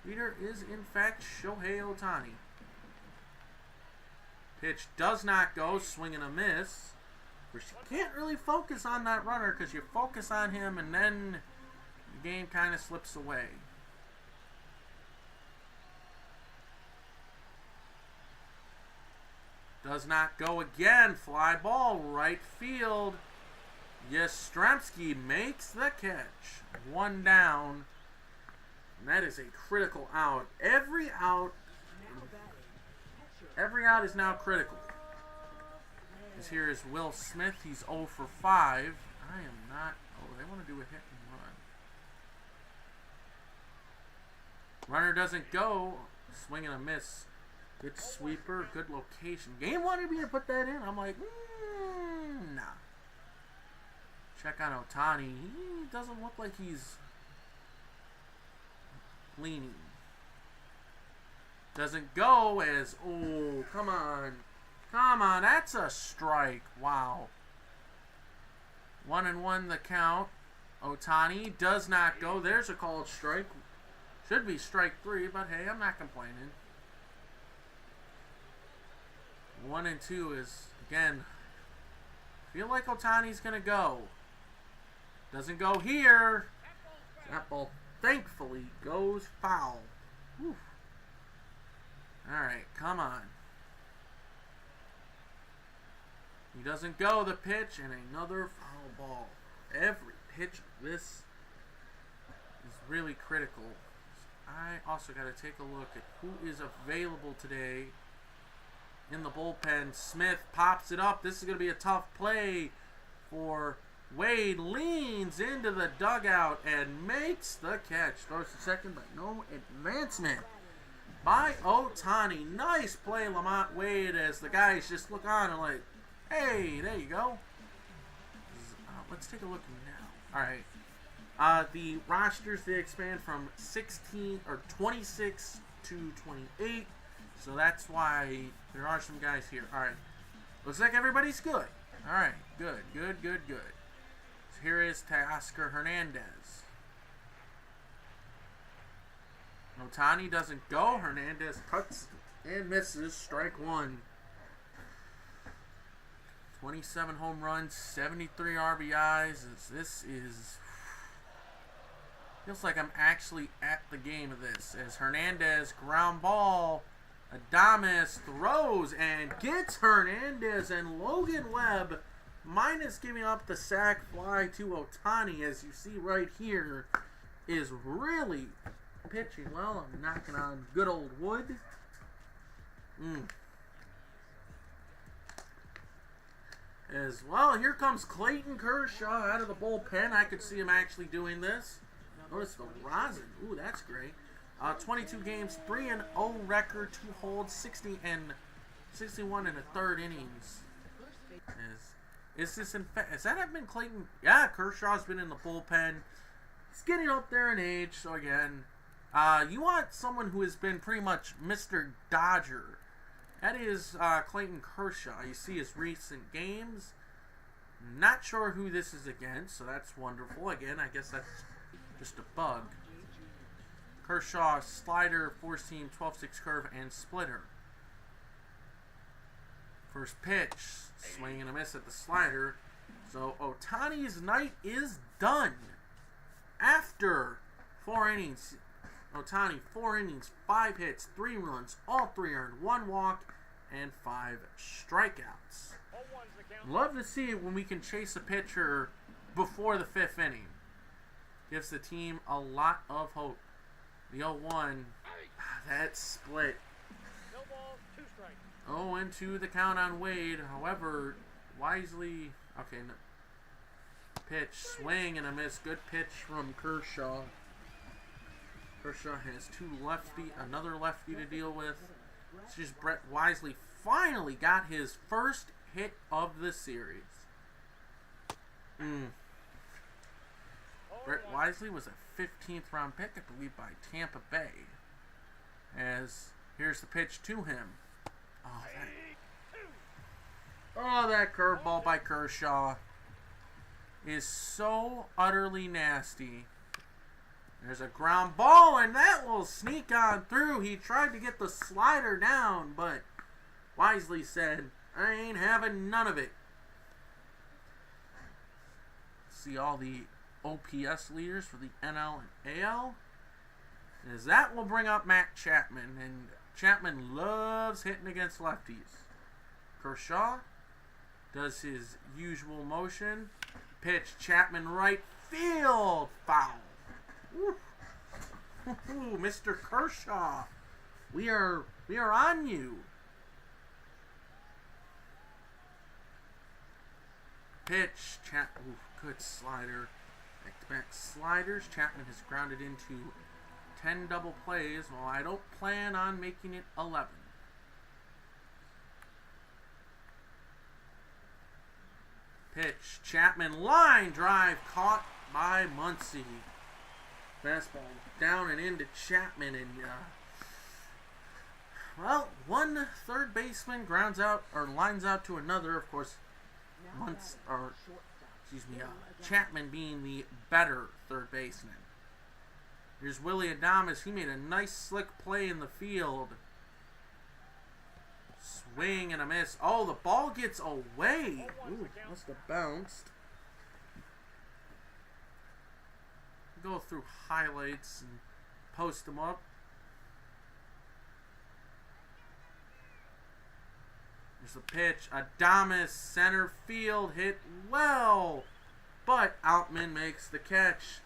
leader is in fact Shohei Ohtani. Pitch does not go, swing and a miss. Of course, you can't really focus on that runner because you focus on him and then the game kind of slips away. Does not go again. Fly ball, right field. Yastrzemski makes the catch. 1 down. And that is a critical out. Every out is now critical. This here is Will Smith. He's 0 for 5. I am not. Oh, they want to do a hit and run. Runner doesn't go. Swing and a miss. Good sweeper. Good location. Game wanted me to put that in. I'm like, nah. Check on Ohtani. He doesn't look like he's leaning. Doesn't go as, oh, come on. Come on, that's a strike. Wow. 1-1 the count. Ohtani does not go. There's a called strike. Should be strike 3, but hey, I'm not complaining. 1-2 is, again, feel like Ohtani's going to go. Doesn't go here. That ball, thankfully, goes foul. Whew. All right, come on. He doesn't go, the pitch, and another foul ball. Every pitch of this is really critical. I also got to take a look at who is available today in the bullpen. Smith pops it up. This is going to be a tough play for Wade. Leans into the dugout and makes the catch. Throws to second, but no advancement by Ohtani. Nice play, Lamont Wade, as the guys just look on and like, hey, there you go. Let's take a look now. All right. The rosters, they expand from 26 to 28. So that's why there are some guys here. All right. Looks like everybody's good. All right. Good. So here is Teoscar Hernandez. Ohtani doesn't go. Hernandez cuts and misses. Strike 1. 27 home runs, 73 RBIs. This is... feels like I'm actually at the game of this. As Hernandez, ground ball. Adames throws and gets Hernandez, and Logan Webb, minus giving up the sac fly to Ohtani, as you see right here, is really pitching well. I'm knocking on good old wood. As well, here comes Clayton Kershaw out of the bullpen. I could see him actually doing this. Notice the rosin. Ooh, that's great. 22 games, 3-0 record, 2 holds, 60 and 61 in the third innings. Is that been Clayton? Yeah, Kershaw's been in the bullpen. He's getting up there in age, so again, you want someone who has been pretty much Mr. Dodger. That is Clayton Kershaw. You see his recent games. Not sure who this is against, so that's wonderful. Again, I guess that's just a bug. Kershaw, slider, 4-seam, 12-6 curve, and splitter. First pitch, swing and a miss at the slider. So Ohtani's night is done. After 4 innings, Ohtani, 4 innings, 5 hits, 3 runs, all 3 earned, 1 walk, and 5 strikeouts. Love to see it when we can chase a pitcher before the 5th inning. Gives the team a lot of hope. The 0-1, that split. 0-2 the count on Wade. However, wisely, okay, no. Pitch, swing and a miss. Good pitch from Kershaw. Kershaw has another lefty to deal with. It's just Brett Wisely finally got his first hit of the series. Brett Wisely was a 15th round pick, I believe, by Tampa Bay. As here's the pitch to him. Oh, that curveball by Kershaw is so utterly nasty. There's a ground ball, and that will sneak on through. He tried to get the slider down, but Wisely said, I ain't having none of it. See all the OPS leaders for the NL and AL. As that will bring up Matt Chapman, and Chapman loves hitting against lefties. Kershaw does his usual motion. Pitch, Chapman right field, foul. Ooh, Mr. Kershaw, we are on you. Pitch, good slider. Back-to-back sliders. Chapman has grounded into 10 double plays. Well, I don't plan on making it 11. Pitch, Chapman, line drive, caught by Muncy. Fastball down and into Chapman, and well, one third baseman grounds out or lines out to another. Of course, Chapman being the better third baseman. Here's Willie Adames. He made a nice slick play in the field. Swing and a miss. Oh, the ball gets away. Ooh, must have bounced. Go through highlights and post them up. There's the pitch. Adames, center field, hit well. But Outman makes the catch.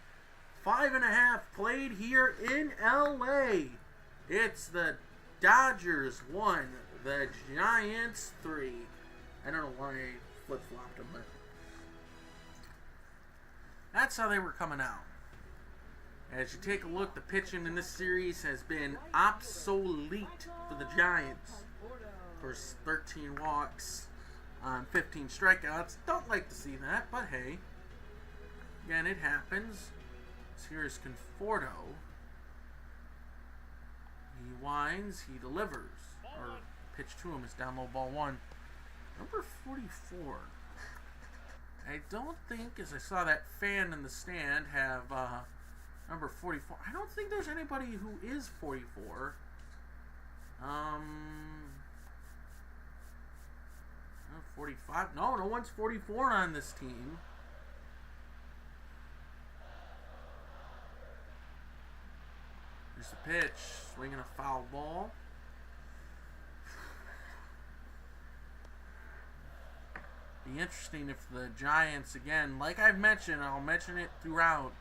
5.5 played here in LA. It's the Dodgers 1, the Giants 3. I don't know why I flip-flopped them, but that's how they were coming out. As you take a look, the pitching in this series has been obsolete for the Giants. Of course, 13 walks on 15 strikeouts. Don't like to see that, but hey. Again, it happens. So here's Conforto. He winds, he delivers. Or pitch to him is down low, ball 1. Number 44. I don't think, as I saw that fan in the stand have number 44. I don't think there's anybody who is 44. 45. No one's 44 on this team. Here's the pitch. Swinging a foul ball. Be interesting if the Giants, again, like I've mentioned, I'll mention it throughout,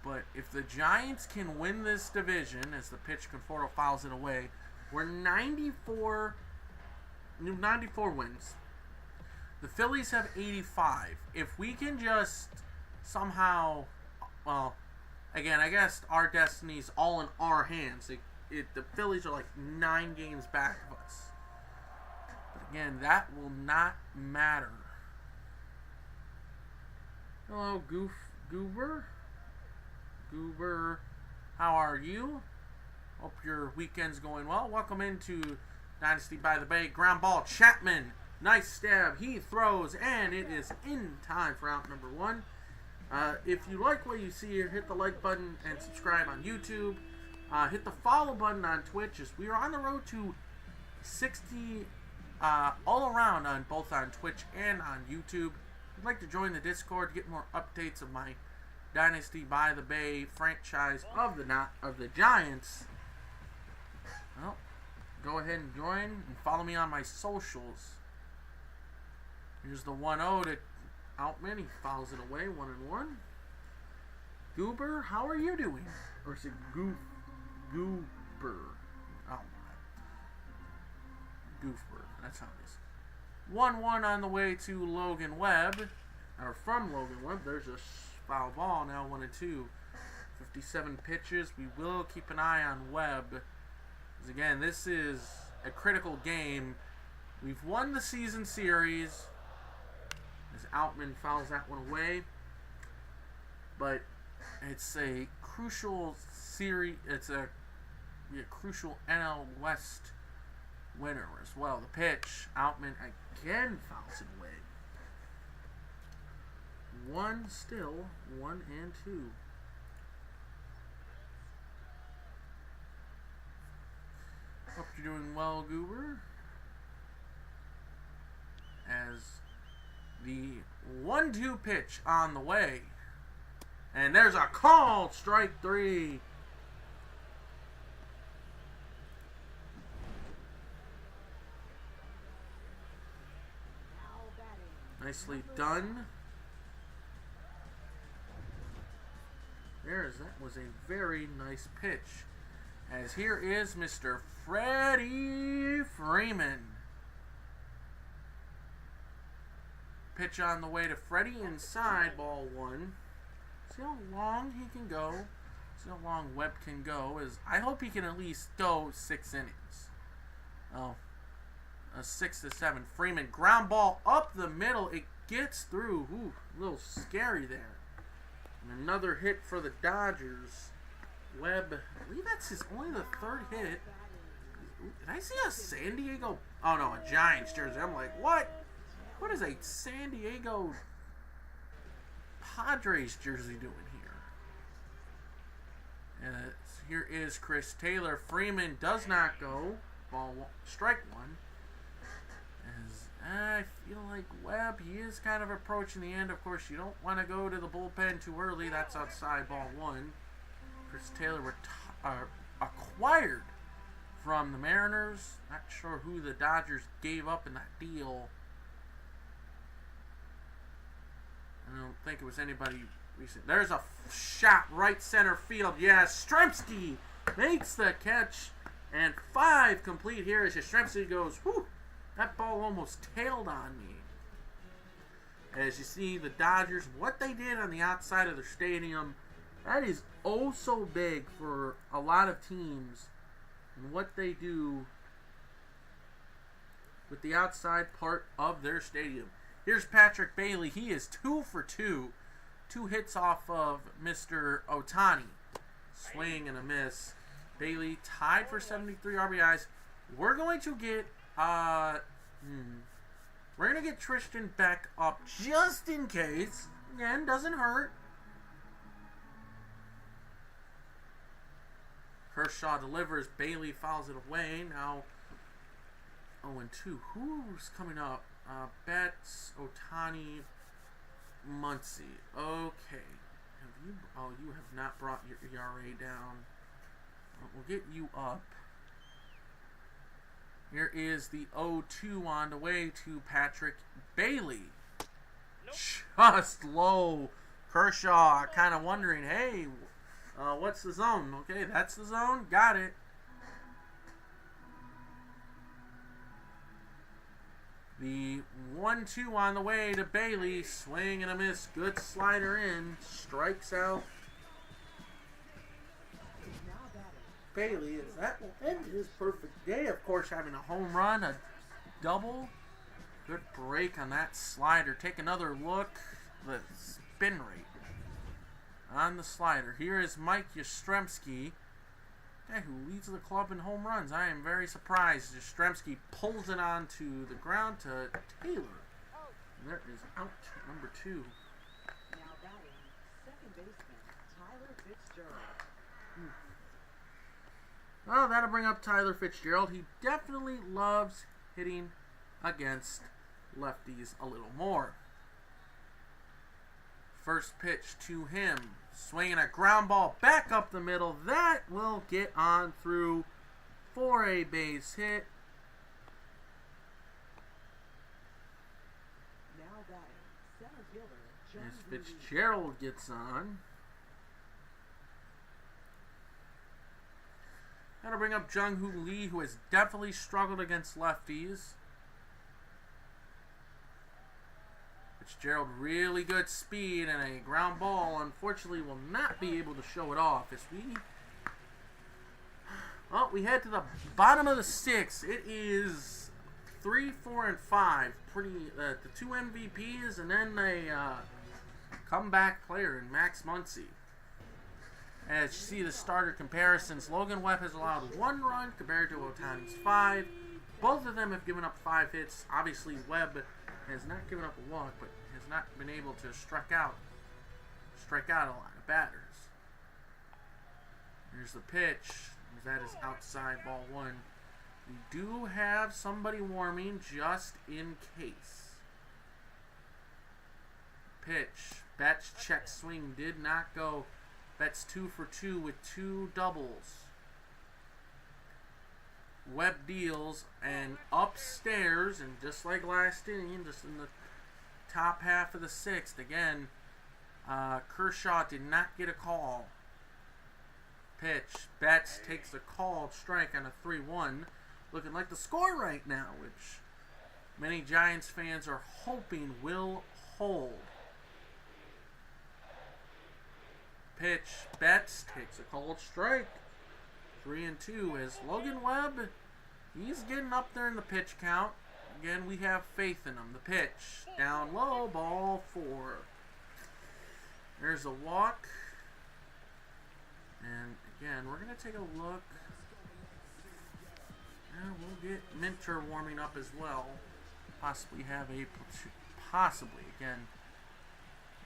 but if the Giants can win this division, as the pitch Conforto fouls it away, we're 94 wins. The Phillies have 85. If we can just somehow, well, again, I guess our destiny's all in our hands. The Phillies are like 9 games back of us. But again, that will not matter. Hello, Goober. Goober, how are you? Hope your weekend's going well. Welcome into Dynasty by the Bay. Ground ball, Chapman. Nice stab. He throws, and it is in time for out number 1. If you like what you see here, hit the like button and subscribe on YouTube. Hit the follow button on Twitch as we are on the road to 60 all around on both on Twitch and on YouTube. If you'd like to join the Discord to get more updates of my Dynasty by the Bay franchise of the Giants, well, go ahead and join and follow me on my socials. Here's the 1-0 to Outman. He fouls it away, 1-1. Goober, how are you doing? Or is it Goober? Oh, Goofber. That's how it is. 1-1 on the way to Logan Webb. Or from Logan Webb. There's a foul ball now, 1-2. 57 pitches. We will keep an eye on Webb. Because again, this is a critical game. We've won the season series. As Outman fouls that one away. But it's a crucial series. It's a crucial NL West winner as well. The pitch, Outman again fouls it away. 1 still, 1-2. Hope you're doing well, Goober. As the 1-2 pitch on the way. And there's a called strike 3. Nicely done. That was a very nice pitch. As here is Mr. Freddie Freeman. Pitch on the way to Freddie inside, ball 1. See how long he can go. See how long Webb can go. I hope he can at least go 6 innings. Oh. 6 to 7. Freeman, ground ball up the middle. It gets through. Ooh, a little scary there. And another hit for the Dodgers. Webb, I believe that's only the 3rd hit. Did I see a San Diego? Oh no, a Giants jersey. I'm like, what? What is a San Diego Padres jersey doing here? Here is Chris Taylor. Freeman does not go. Strike 1. As I feel like Webb, he is kind of approaching the end. Of course, you don't want to go to the bullpen too early. That's outside, ball 1. Chris Taylor acquired from the Mariners. Not sure who the Dodgers gave up in that deal. I don't think it was anybody recent. There's a shot right center field. Yes, Yastrzemski makes the catch. And 5 complete here as Yastrzemski goes, whew, that ball almost tailed on me. As you see the Dodgers, what they did on the outside of their stadium, that is oh so big for a lot of teams. And what they do with the outside part of their stadium. Here's Patrick Bailey. He is 2 for 2. 2 hits off of Mr. Ohtani. Swing and a miss. Bailey tied for 73 RBIs. We're going to get Tristan back up just in case. Again, doesn't hurt. Kershaw delivers. Bailey fouls it away. Now 0-2. Who's coming up? Betts, Ohtani, Muncy. Okay. You have not brought your ERA down. We'll get you up. Here is the 0-2 on the way to Patrick Bailey. Nope. Just low. Kershaw kind of wondering, hey, what's the zone? Okay, that's the zone. Got it. The 1-2 on the way to Bailey. Swing and a miss. Good slider in. Strikes out Bailey. As that will end his perfect day. Of course, having a home run, a double. Good break on that slider. Take another look. The spin rate on the slider. Here is Mike Yastrzemski, guy who leads the club in home runs. I am very surprised. Yastrzemski pulls it onto the ground to Taylor. And there is out number 2. Now batting, second baseman Tyler Fitzgerald. Well, that'll bring up Tyler Fitzgerald. He definitely loves hitting against lefties a little more. First pitch to him. Swinging a ground ball back up the middle. That will get on through for a base hit. As Fitzgerald gets on. That'll bring up Jung-Hoo Lee, who has definitely struggled against lefties. Fitzgerald, really good speed and a ground ball. Unfortunately, will not be able to show it off as we head to the bottom of the sixth. It is 3, 4, and 5. The two MVPs and then a comeback player in Max Muncy. As you see the starter comparisons, Logan Webb has allowed 1 run compared to Ohtani's 5. Both of them have given up 5 hits. Obviously, Webb has not given up a walk, but has not been able to strike out a lot of batters. Here's the pitch. That is outside, ball 1. We do have somebody warming just in case. Pitch. Betts check swing did not go. Betts 2 for 2 with 2 doubles. Webb deals and upstairs, and just like last inning, just in the top half of the 6th, again, Kershaw did not get a call. Pitch. Betts takes a called strike on a 3-1. Looking like the score right now, which many Giants fans are hoping will hold. Pitch. Betts takes a called strike. 3-2 as Logan Webb, he's getting up there in the pitch count. Again, we have faith in him. The pitch. Down low, ball 4. There's a walk. And again, we're going to take a look. And we'll get Minter warming up as well. Possibly, again,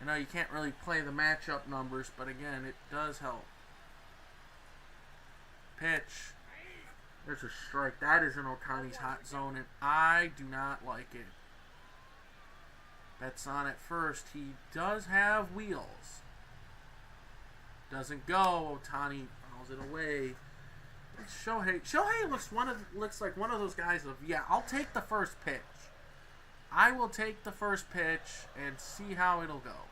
I know you can't really play the matchup numbers, but again, it does help. Pitch. There's a strike. That is in Ohtani's hot zone, and I do not like it. Betts on at first. He does have wheels. Doesn't go. Ohtani fouls it away. It's Shohei. Shohei looks like one of those guys of, yeah, I'll take the first pitch. I will take the first pitch and see how it'll go.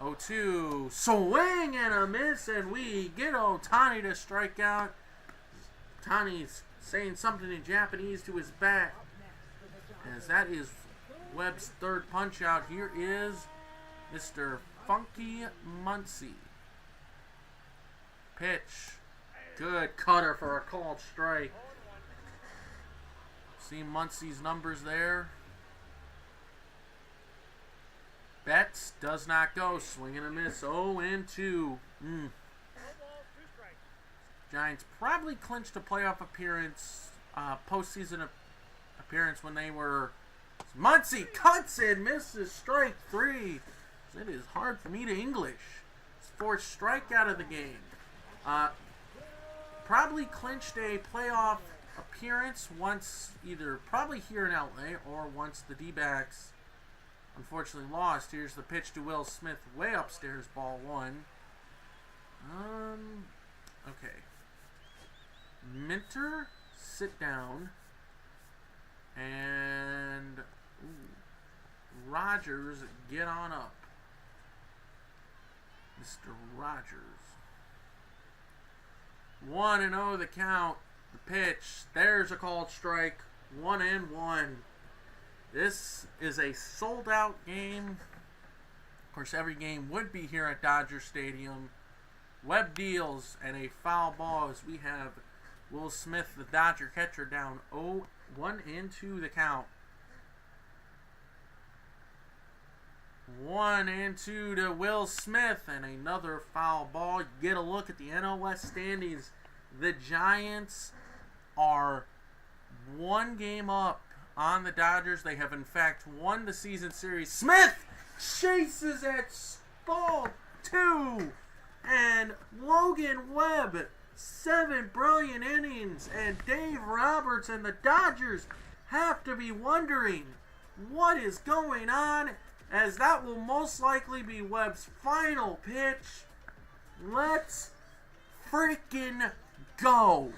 0-2. Swing and a miss, and we get Ohtani to strike out. Ohtani's saying something in Japanese to his back, as that is Webb's 3rd punch out. Here is Mr. Funky Muncy. Pitch. Good cutter for a called strike. See Muncy's numbers there. Betts does not go. Swing and a miss. 0-2. Giants probably clinched a playoff appearance, postseason appearance when they were. Muncy cuts and misses strike 3. It is hard for me to English. It's 4th strikeout of the game. Probably clinched a playoff appearance once, either probably here in LA or once the D-backs unfortunately lost. Here's the pitch to Will Smith, way upstairs, ball 1. Okay. Minter, sit down. And Rogers, get on up. Mr. Rogers. 1-0 the count. The pitch. There's a called strike. 1-1. This is a sold-out game. Of course, every game would be here at Dodger Stadium. Webb deals and a foul ball as we have Will Smith, the Dodger catcher, down 1-2 the count. 1-2 to Will Smith and another foul ball. You get a look at the NL West standings. The Giants are 1 game up on the Dodgers. They have in fact won the season series. Smith chases at ball 2, and Logan Webb 7 brilliant innings, and Dave Roberts and the Dodgers have to be wondering what is going on, as that will most likely be Webb's final pitch. Let's freaking go.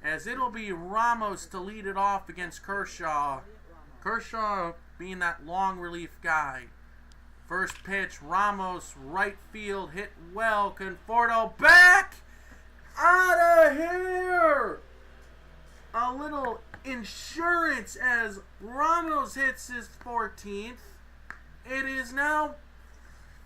As it'll be Ramos to lead it off against Kershaw. Kershaw being that long relief guy. First pitch, Ramos, right field, hit well. Conforto back! Out of here! A little insurance as Ramos hits his 14th. It is now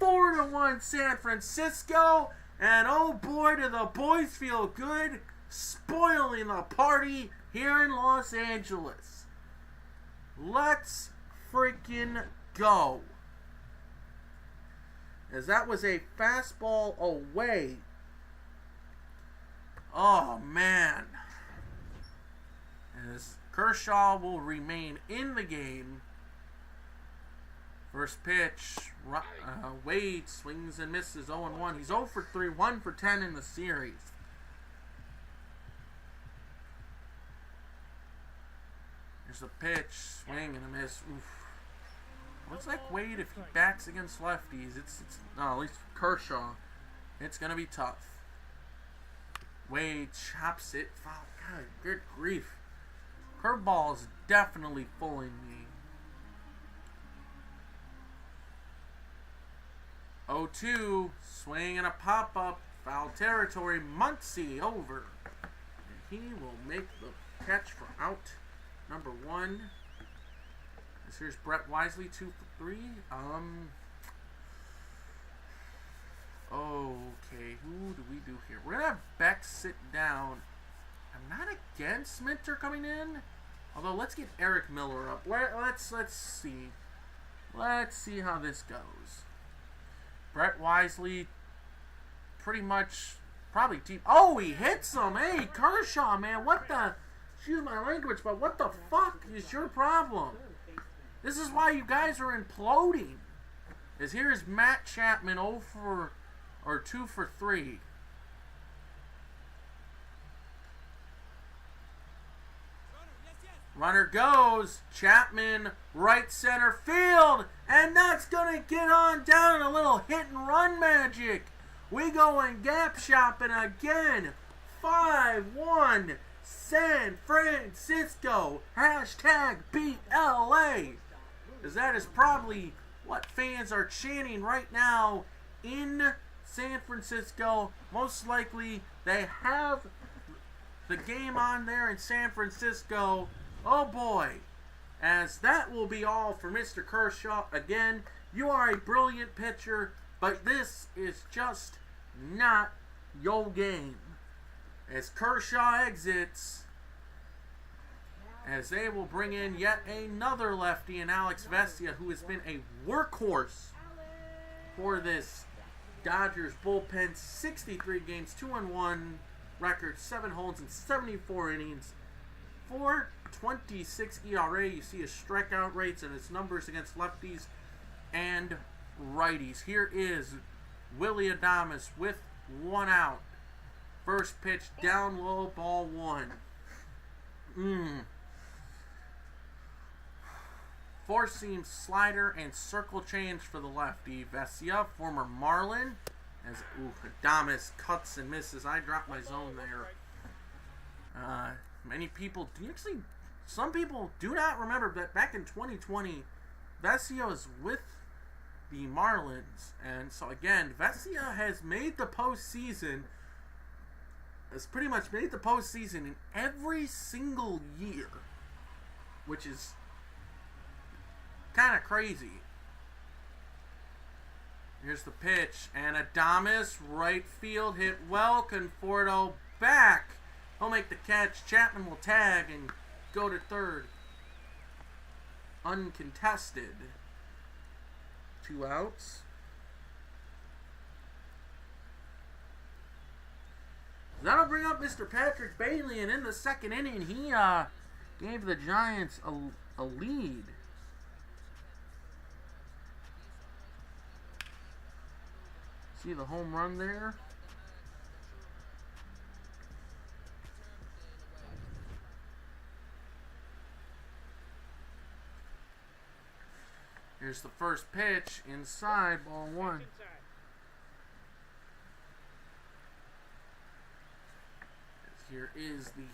4-1 San Francisco. And oh boy, do the boys feel good, spoiling the party here in Los Angeles. Let's freaking go. As that was a fastball away. Oh man. As Kershaw will remain in the game. First pitch, Wade swings and misses 0-1. He's 0 for 3, 1 for 10 in the series. There's a pitch, swing and a miss. Oof. Looks like Wade, if he backs against lefties, no, at least Kershaw, it's going to be tough. Wade chops it. Foul. God, good grief. Curveball is definitely fooling me. 0-2, swing and a pop-up, foul territory, Muncy over. And he will make the catch for out number 1. This here's Brett Wisely, 2 for 3. Okay, who do we do here? We're going to have Beck sit down. I'm not against Minter coming in. Although, let's get Eric Miller up. Let's see. Let's see how this goes. Brett Wisely, pretty much, probably deep. Oh, he hits him. Hey, Kershaw, man, what the, excuse my language, but what the fuck is your problem? This is why you guys are imploding. As here's Matt Chapman 2 for 3. Runner goes, Chapman, right center field, and that's going to get on down, a little hit and run magic. We going gap shopping again. 5-1 San Francisco, hashtag beat LA. Because that is probably what fans are chanting right now in San Francisco. Most likely they have the game on there in San Francisco. Oh boy, as that will be all for Mr. Kershaw. Again, you are a brilliant pitcher, but this is just not your game. As Kershaw exits, as they will bring in yet another lefty in Alex Vesia, who has been a workhorse for this Dodgers bullpen. 63 games, 2-1 record, 7 holds in 74 innings. 4.26 ERA. You see his strikeout rates and his numbers against lefties and righties. Here is Willy Adames with 1 out. First pitch down low, ball 1. Four-seam slider and circle change for the lefty. Vesia, former Marlin, as Adames cuts and misses. I dropped my zone there. Many people, some people do not remember that back in 2020, Vesia was with the Marlins. And so again, Vesia has made the postseason, has pretty much made the postseason in every single year, which is kind of crazy. Here's the pitch, and Adames, right field, hit well. Conforto back. He'll make the catch. Chapman will tag and go to third. Uncontested. 2 outs. That'll bring up Mr. Patrick Bailey, and in the second inning, he gave the Giants a lead. See the home run there? Here's the first pitch. Inside, ball 1. Here is the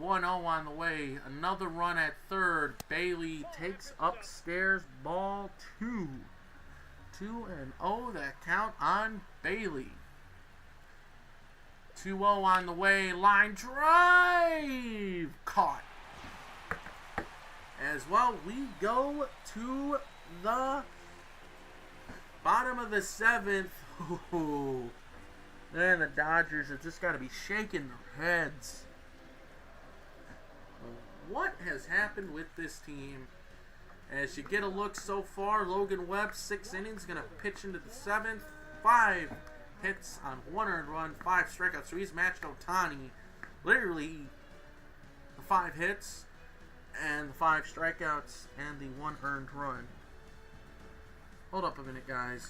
1-0 on the way. Another run at third. Bailey takes upstairs, ball 2. 2-0, that count on Bailey. 2-0 on the way. Line drive. Caught. As well, we go to the bottom of the 7th. Ooh. And the Dodgers have just got to be shaking their heads. What has happened with this team? As you get a look so far, Logan Webb, 6 innings, going to pitch into the 7th. 5 hits on 1 earned run, 5 strikeouts. So he's matched Ohtani. Literally, the 5 hits and the 5 strikeouts and the 1 earned run. Hold up a minute, guys.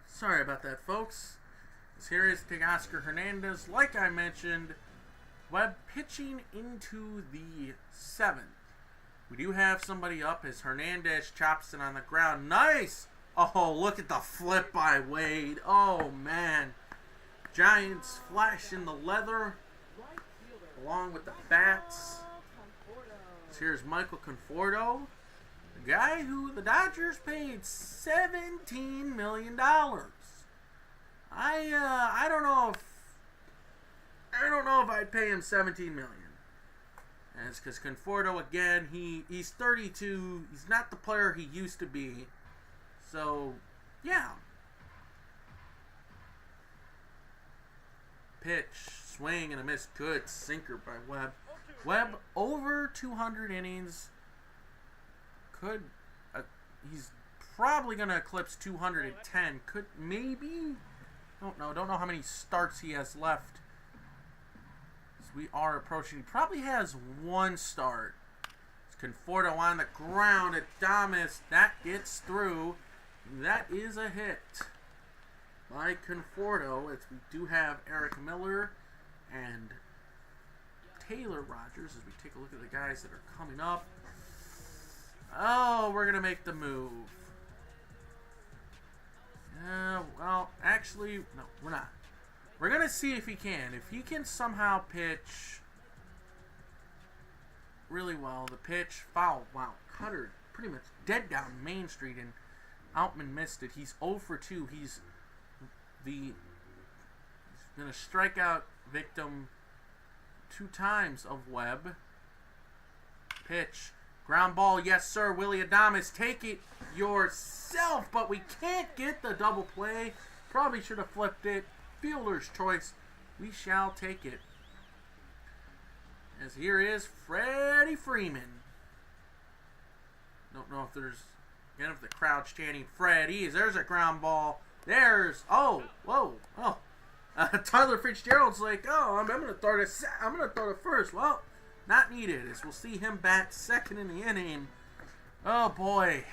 Sorry about that, folks. Here is Teoscar Hernandez. Like I mentioned, Webb pitching into the 7th. We do have somebody up as Hernandez chops it on the ground. Nice! Oh, look at the flip by Wade. Oh, man. Giants flashing the leather along with the bats. So here's Michael Conforto, the guy who the Dodgers paid $17 million. I don't know if I'd pay him $17 million. And it's because Conforto, again, he's 32. He's not the player he used to be. So, yeah. Pitch, swing, and a miss. Good sinker by Webb. Webb over 200 innings. He's probably going to eclipse 210. Could maybe? Don't know how many starts he has left. We are approaching. He probably has one start. It's Conforto on the ground. Adames. That gets through. That is a hit by Conforto. We do have Eric Miller and Taylor Rogers as we take a look at the guys that are coming up. Oh, we're going to make the move. Well, actually, no, we're not. We're going to see if he can. If he can somehow pitch really well. The pitch, foul, wow. Cutter pretty much dead down Main Street, and Outman missed it. He's 0 for 2. He's been a strikeout victim 2 times of Webb. Pitch, ground ball, yes sir, Willie Adames. Take it yourself, but we can't get the double play. Probably should have flipped it. Fielder's choice. We shall take it. As here is Freddie Freeman. Don't know if there's, again, if the crowd's chanting Freddie. There's a ground ball. There's, oh, whoa, oh. Tyler Fitzgerald's like, oh, I'm gonna throw to first. Well, not needed. As we'll see him bat second in the inning. Oh boy.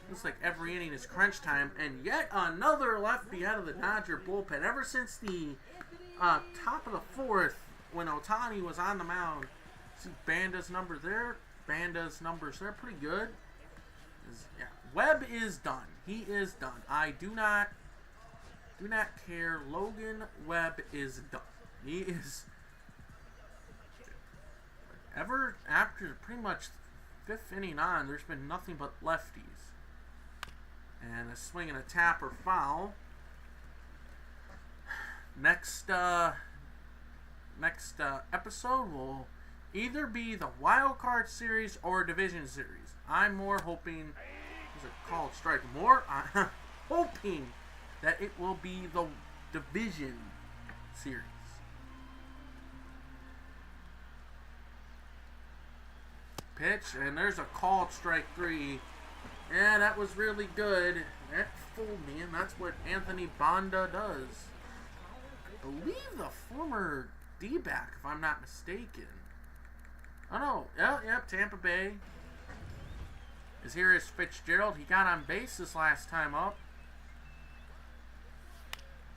Looks like every inning is crunch time, and yet another lefty out of the Dodger bullpen. Ever since the top of the 4th, when Ohtani was on the mound, see Banda's number there. Banda's numbers there, pretty good. Yeah, Webb is done. He is done. I do not care. Logan Webb is done. He is. Ever after pretty much 5th inning on, there's been nothing but lefties. And a swing and a tap or foul. Next episode will either be the wild card series or division series. I'm more hoping, is it called strike? More I'm hoping that it will be the division series. Pitch, and there's a called strike 3. Yeah, that was really good. That fooled me, and that's what Anthony Banda does. I believe the former D-back, if I'm not mistaken. Oh no, yep, Tampa Bay. As here is Fitzgerald. He got on base this last time up.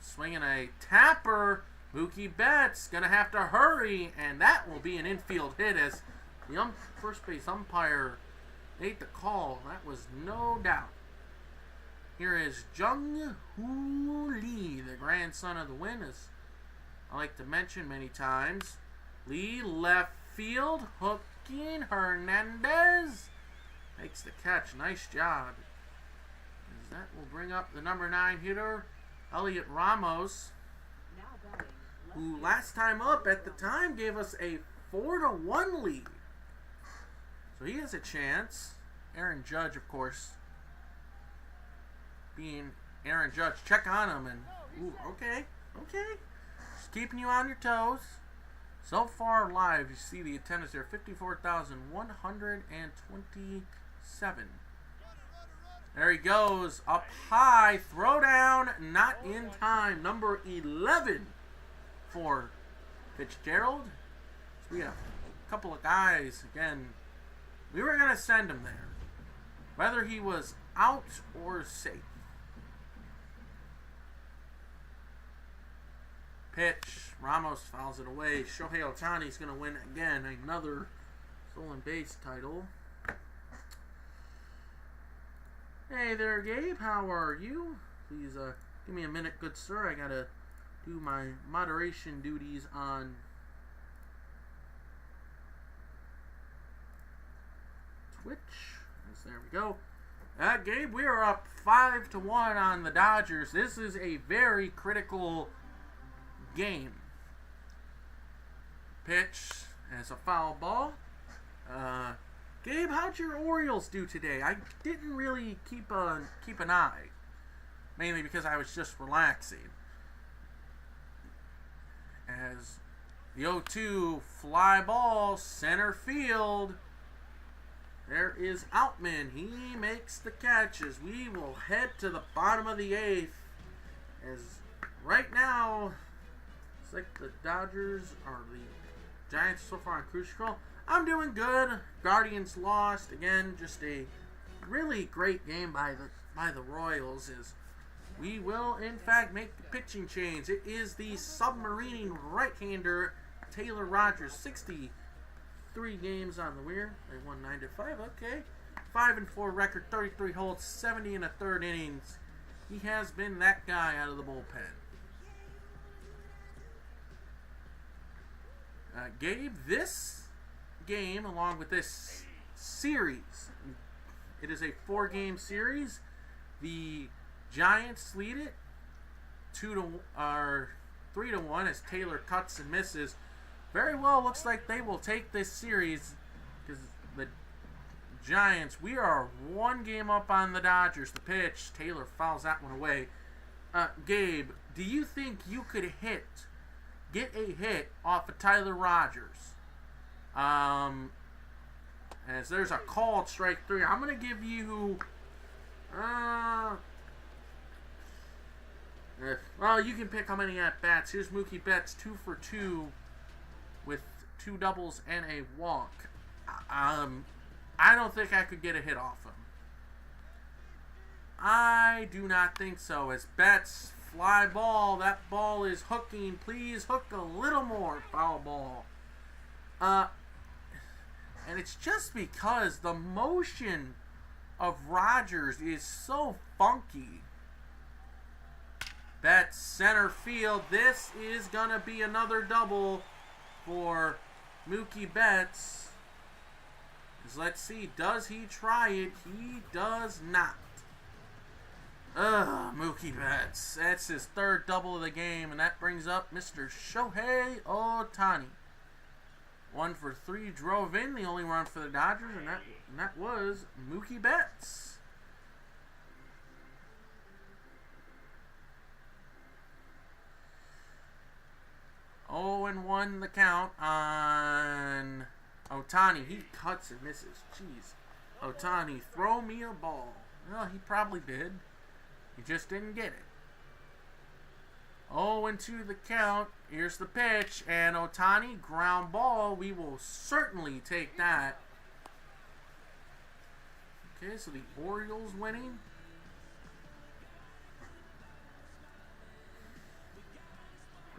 Swinging a tapper. Mookie Betts gonna have to hurry, and that will be an infield hit as the first base umpire made the call. That was no doubt. Here is Jung Hoo Lee, the grandson of the win, as I like to mention many times. Lee, left field, hooking. Hernandez makes the catch. Nice job. As that will bring up the number 9 hitter, Elliot Ramos, who last time up at the time gave us a 4-1 lead. So he has a chance. Aaron Judge, of course, being Aaron Judge. Check on him and, ooh, okay. Just keeping you on your toes. So far live, you see the attendance there, 54,127. There he goes, up high, throw down, not in time. Number 11 for Fitzgerald. So we have a couple of guys, again, we were going to send him there, whether he was out or safe. Pitch, Ramos fouls it away. Shohei Ohtani's going to win again another stolen base title. Hey there, Gabe. How are you? Please give me a minute, good sir. I got to do my moderation duties on Twitch. There we go. Gabe, we are up 5-1 on the Dodgers. This is a very critical game. Pitch, as a foul ball. Gabe, how'd your Orioles do today? I didn't really keep an eye, mainly because I was just relaxing. As the 0-2 fly ball, center field. There is Outman. He makes the catch as we will head to the bottom of the 8th. As right now, it's like the Dodgers or the Giants so far on cruise control. I'm doing good. Guardians lost. Again, just a really great game by the Royals. As we will, in fact, make the pitching change. It is the submarining right-hander, Taylor Rogers. 63 games on the weir. They won 9-5. Okay. 5-4 record, 33 holds, 70 and a third innings. He has been that guy out of the bullpen. Gabe, this game, along with this series, it is a 4-game series. The Giants lead it 3-1 as Taylor cuts and misses. Very well, looks like they will take this series because the Giants, we are 1 game up on the Dodgers. The pitch, Taylor fouls that one away. Gabe, do you think you could get a hit off of Tyler Rogers? As there's a called strike 3. I'm going to give you, well, you can pick how many at-bats. Here's Mookie Betts, 2 for 2 with 2 doubles and a walk. I don't think I could get a hit off him. I do not think so. As Betts, fly ball, that ball is hooking. Please hook a little more. Foul ball. And it's just because the motion of Rogers is so funky. Betts, center field. This is going to be another double for Mookie Betts. Let's see, does he try it? He does not. Mookie Betts. That's his 3rd double of the game, and that brings up Mr. Shohei Ohtani. 1 for 3 drove in, the only run for the Dodgers, and that was Mookie Betts. Oh, and 1 the count on Ohtani. He cuts and misses. Jeez. Ohtani, throw me a ball. Well, he probably did. He just didn't get it. 0-2 the count. Here's the pitch. And Ohtani, ground ball. We will certainly take that. Okay, so the Orioles winning.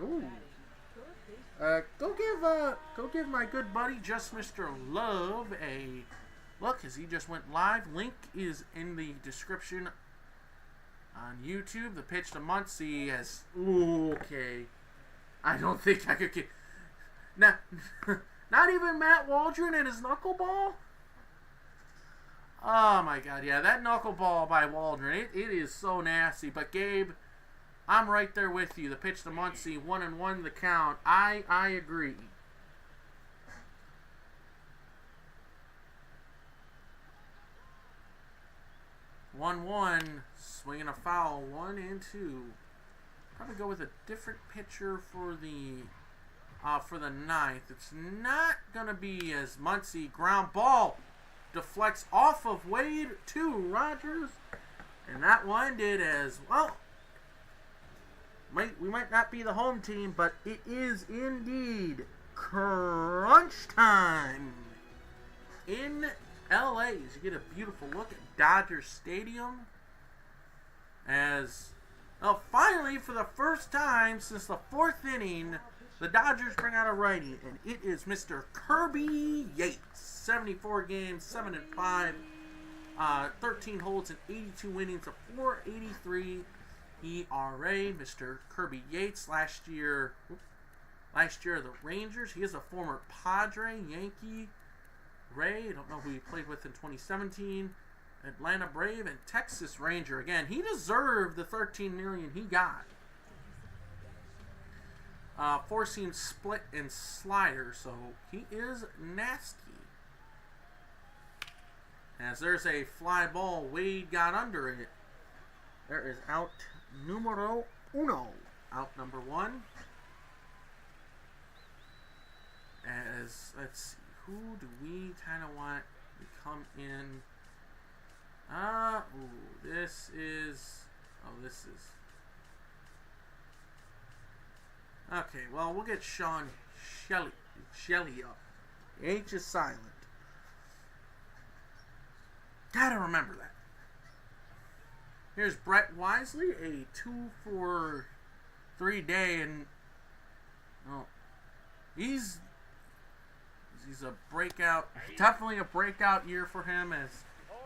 Ooh. Go give my good buddy, Just Mr. Love, a look as he just went live. Link is in the description on YouTube. The pitch to Muncy has, okay. I don't think I could get, not even Matt Waldron and his knuckleball? Oh my god, yeah, that knuckleball by Waldron, it is so nasty. But Gabe, I'm right there with you. The pitch to Muncy, 1-1 the count. I agree. One, swinging a foul, 1-2. Probably go with a different pitcher for the ninth. It's not gonna be as Muncy. Ground ball deflects off of Wade to Rogers, and that one did as well. We might not be the home team, but it is indeed crunch time in LA. As you get a beautiful look at Dodger Stadium. As, well, finally, for the first time since the 4th inning, the Dodgers bring out a righty, and it is Mr. Kirby Yates. 74 games, 7-5, 13 holds and 82 innings, a 4.83 ERA. Mr. Kirby Yates, last year the Rangers. He is a former Padre, Yankee, Ray. I don't know who he played with in 2017. Atlanta Brave and Texas Ranger. Again, he deserved the $13 million he got. Four-seam split and slider, so he is nasty. As there's a fly ball, Wade got under it. There is out numero uno. Out number one. As, let's see, who do we kind of want to come in? This is... Okay, well, we'll get Sean Shelley up. The H is silent. Gotta remember that. Here's Brett Wisely, a 2-for-3 day, and he's a breakout, definitely a breakout year for him, as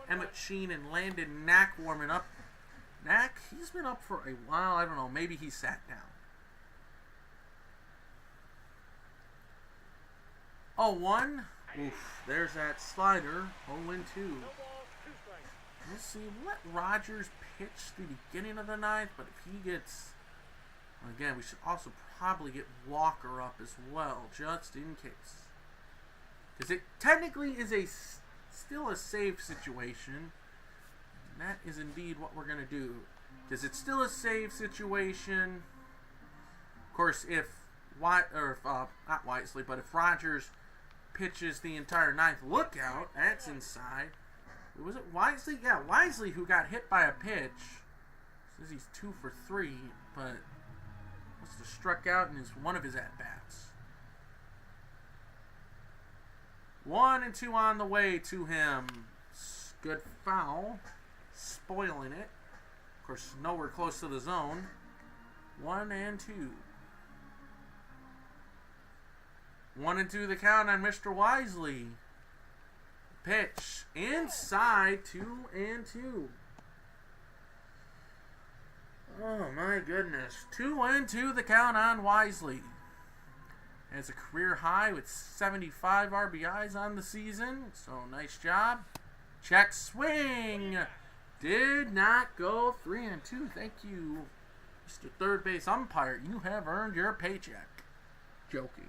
Emmett Sheen and Landon Knack warming up. Knack, he's been up for a while. I don't know, maybe he sat down. 0-1. Oof, there's that slider. 0-2. Let's see, let Rogers pitch the beginning of the ninth, but if he gets... Again, we should also probably get Walker up as well, just in case. Because it technically is still a safe situation. And that is indeed what we're going to do. Because it's still a safe situation. Of course, if not Wisely, but if Rogers pitches the entire ninth, look out, that's inside. Was it Wisely? Yeah, Wisely, who got hit by a pitch. Says he's 2 for 3, but must have struck out in one of his at-bats. 1-2 on the way to him. Good foul. Spoiling it. Of course, nowhere close to the zone. 1-2. 1-2 the count on Mr. Wisely. Pitch inside, 2-2. Oh my goodness. 2-2 the count on Wisely. Has a career high with 75 RBIs on the season. So nice job. Check swing. Did not go. 3-2. Thank you, Mr. Third Base Umpire. You have earned your paycheck. Joking.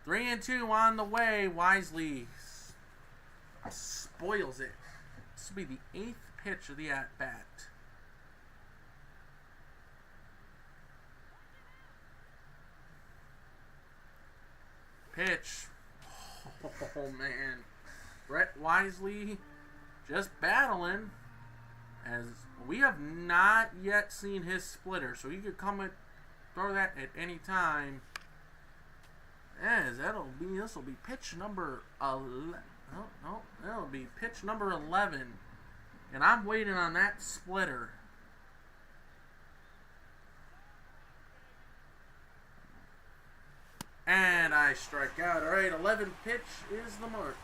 3-2 on the way. Wisely spoils it. This will be the 8th pitch of the at-bat. Pitch. Oh, man. Brett Wisely just battling, as we have not yet seen his splitter, so he could come and throw that at any time. As this will be pitch number 11. No, that'll be pitch number 11. And I'm waiting on that splitter. And I strike out. Alright, 11 pitch is the mark.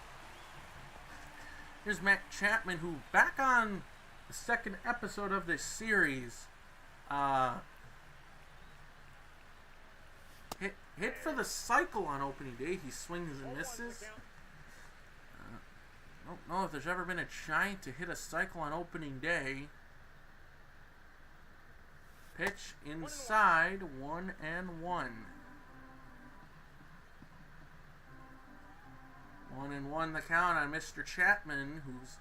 Here's Matt Chapman, who back on the second episode of this series, hit for the cycle on opening day. He swings and misses. I don't know if there's ever been a Giant to hit a cycle on opening day. Pitch inside, 1-1. 1-1 the count on Mr. Chapman, who's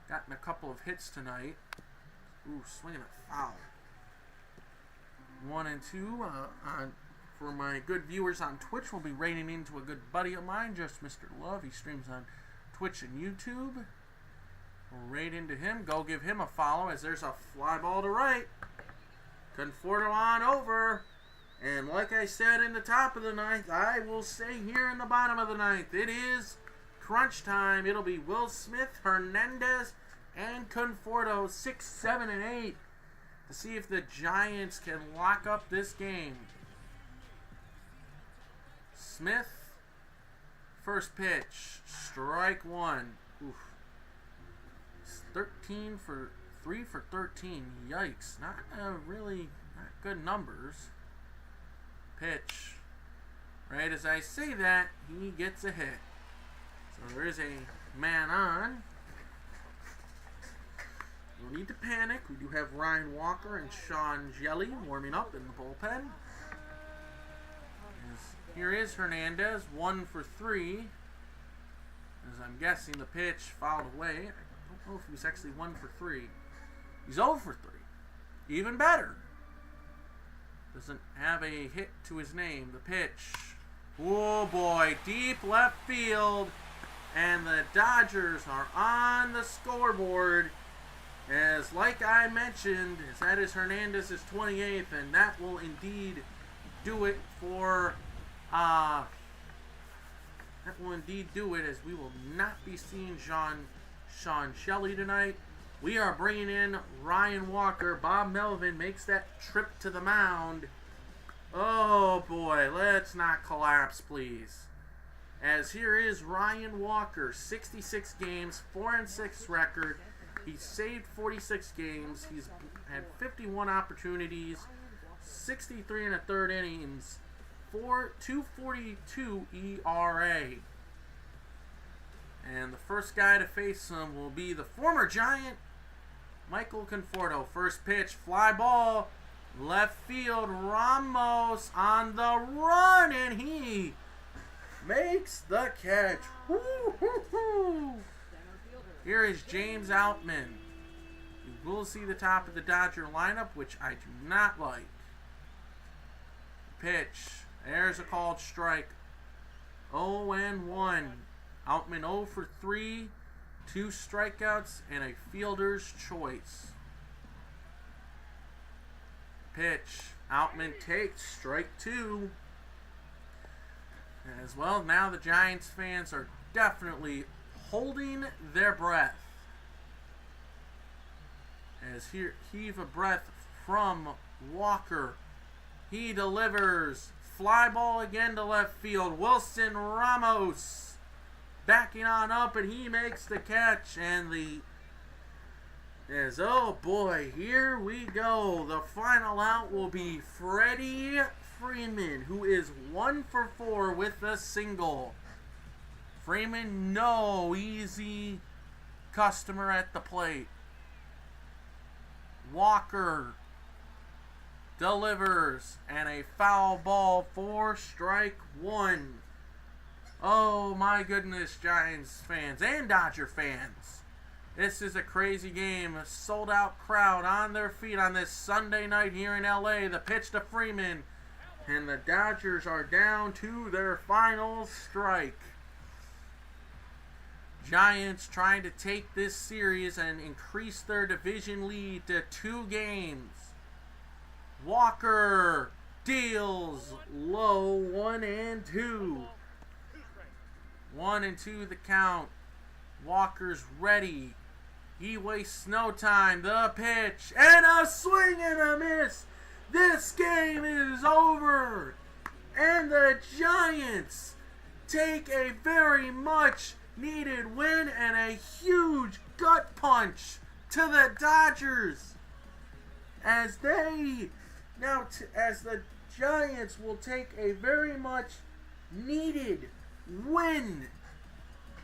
gotten a couple of hits tonight. Ooh, swinging a foul. 1-2 for my good viewers on Twitch. We'll be rating into a good buddy of mine, just Mr. Love. He streams on Twitch and YouTube. We'll rate into him. Go give him a follow, as there's a fly ball to right. Conforto on over. And like I said in the top of the ninth, I will say here in the bottom of the ninth, it is crunch time. It'll be Will Smith, Hernandez, and Conforto, 6, 7, and 8, to see if the Giants can lock up this game. Smith, first pitch, strike one. Oof. 3 for 13. Yikes. Not good numbers. Pitch. Right as I say that, he gets a hit. So there is a man on. No need to panic. We do have Ryan Walker and Sean Jelly warming up in the bullpen. Here is Hernandez, 1 for 3. As I'm guessing the pitch fouled away. I don't know if he was actually 1 for 3. He's 0 for 3. Even better. Doesn't have a hit to his name. The pitch. Oh boy, deep left field. And the Dodgers are on the scoreboard. As like I mentioned, that is Hernandez's 28th, and that will indeed do it for as we will not be seeing Sean Shelley tonight. We are bringing in Ryan Walker. Bob Melvin makes that trip to the mound. Oh boy, let's not collapse, please. As here is Ryan Walker, 66 games, 4-6 record. He's saved 46 games. He's had 51 opportunities, 63 1/3 innings, 2.42 ERA. And the first guy to face him will be the former Giant, Michael Conforto. First pitch, fly ball, left field, Ramos on the run, and he makes the catch. Woo-hoo-hoo. Here is James Outman. You will see the top of the Dodger lineup, which I do not like. Pitch. There's a called strike. 0-1. Outman 0 for 3. 2 strikeouts and a fielder's choice. Pitch. Outman takes strike 2. As well, now the Giants fans are definitely holding their breath. As here, heave a breath from Walker. He delivers. Fly ball again to left field. Wilson Ramos backing on up, and he makes the catch. And oh boy, here we go. The final out will be Freddie Freeman, who is 1 for 4 with a single. Freeman, no easy customer at the plate. Walker delivers, and a foul ball for strike 1. Oh my goodness, Giants fans and Dodger fans. This is a crazy game. A sold out crowd on their feet on this Sunday night here in LA. The pitch to Freeman, and the Dodgers are down to their final strike. Giants trying to take this series and increase their division lead to 2 games. Walker deals low, 1-2. 1-2 the count. Walker's ready. He wastes no time. The pitch and a swing and a miss. This game is over. And the Giants take a very much needed win and a huge gut punch to the Dodgers as the Giants will take a very much needed win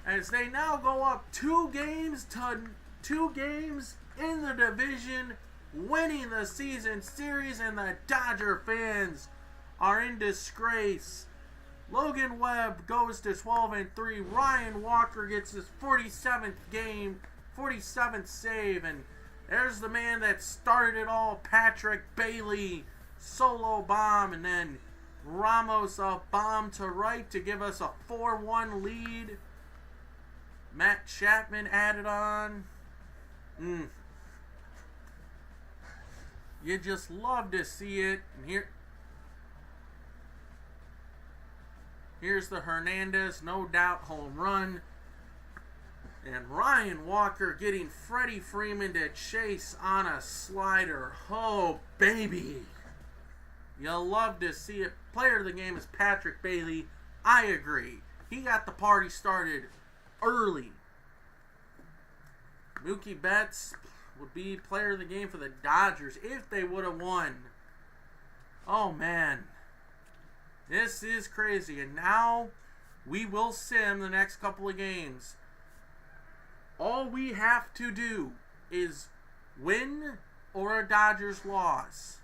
as they now go up 2 games in the division, winning the season series, and the Dodger fans are in disgrace. Logan Webb goes to 12-3. Ryan Walker gets his 47th game, 47th save, and there's the man that started it all, Patrick Bailey, solo bomb, and then Ramos a bomb to right to give us a 4-1 lead. Matt Chapman added on. You just love to see it. And here's the Hernandez, no doubt, home run. And Ryan Walker getting Freddie Freeman to chase on a slider. Oh, baby. You'll love to see it. Player of the game is Patrick Bailey. I agree. He got the party started early. Mookie Betts would be player of the game for the Dodgers if they would have won. Oh, man. This is crazy. And now we will sim the next couple of games. All we have to do is win or a Dodgers loss.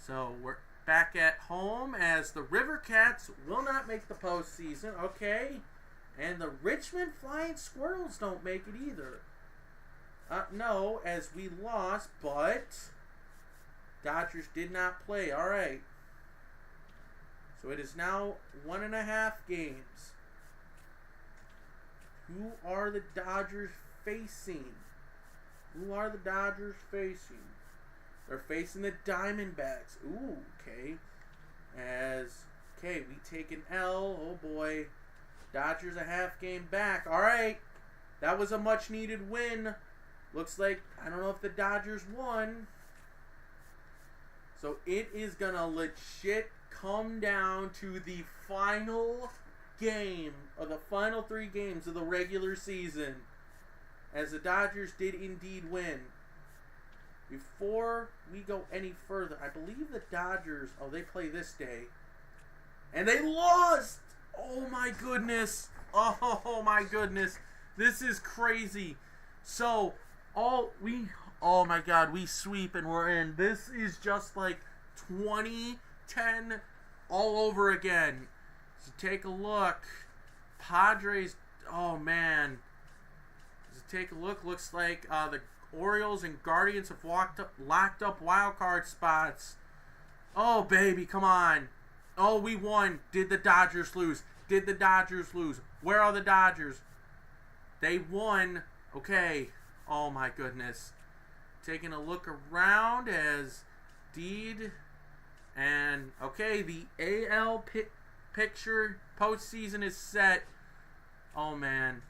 So we're back at home as the River Cats will not make the postseason. Okay. And the Richmond Flying Squirrels don't make it either. No, as we lost, but Dodgers did not play. All right. So it is now 1.5 games. Who are the Dodgers facing? Who are the Dodgers facing? They're facing the Diamondbacks. Ooh, okay. We take an L. Oh, boy. Dodgers a half game back. All right. That was a much-needed win. Looks like, I don't know if the Dodgers won. So it is going to legit come down to the final game of the final 3 games of the regular season, as the Dodgers did indeed win. Before we go any further, I believe the Dodgers, they play this day, and they lost. Oh my goodness. Oh my goodness. This is crazy. So oh my God, we sweep and we're in. This is just like 2010 all over again. So take a look. Padres, oh man. So take a look. Looks like the Orioles and Guardians have locked up wild card spots. Oh baby, come on. Oh, we won. Did the Dodgers lose? Did the Dodgers lose? Where are the Dodgers? They won. Okay. Oh my goodness. Taking a look around as Deed and okay, the AL picture postseason is set. Oh man.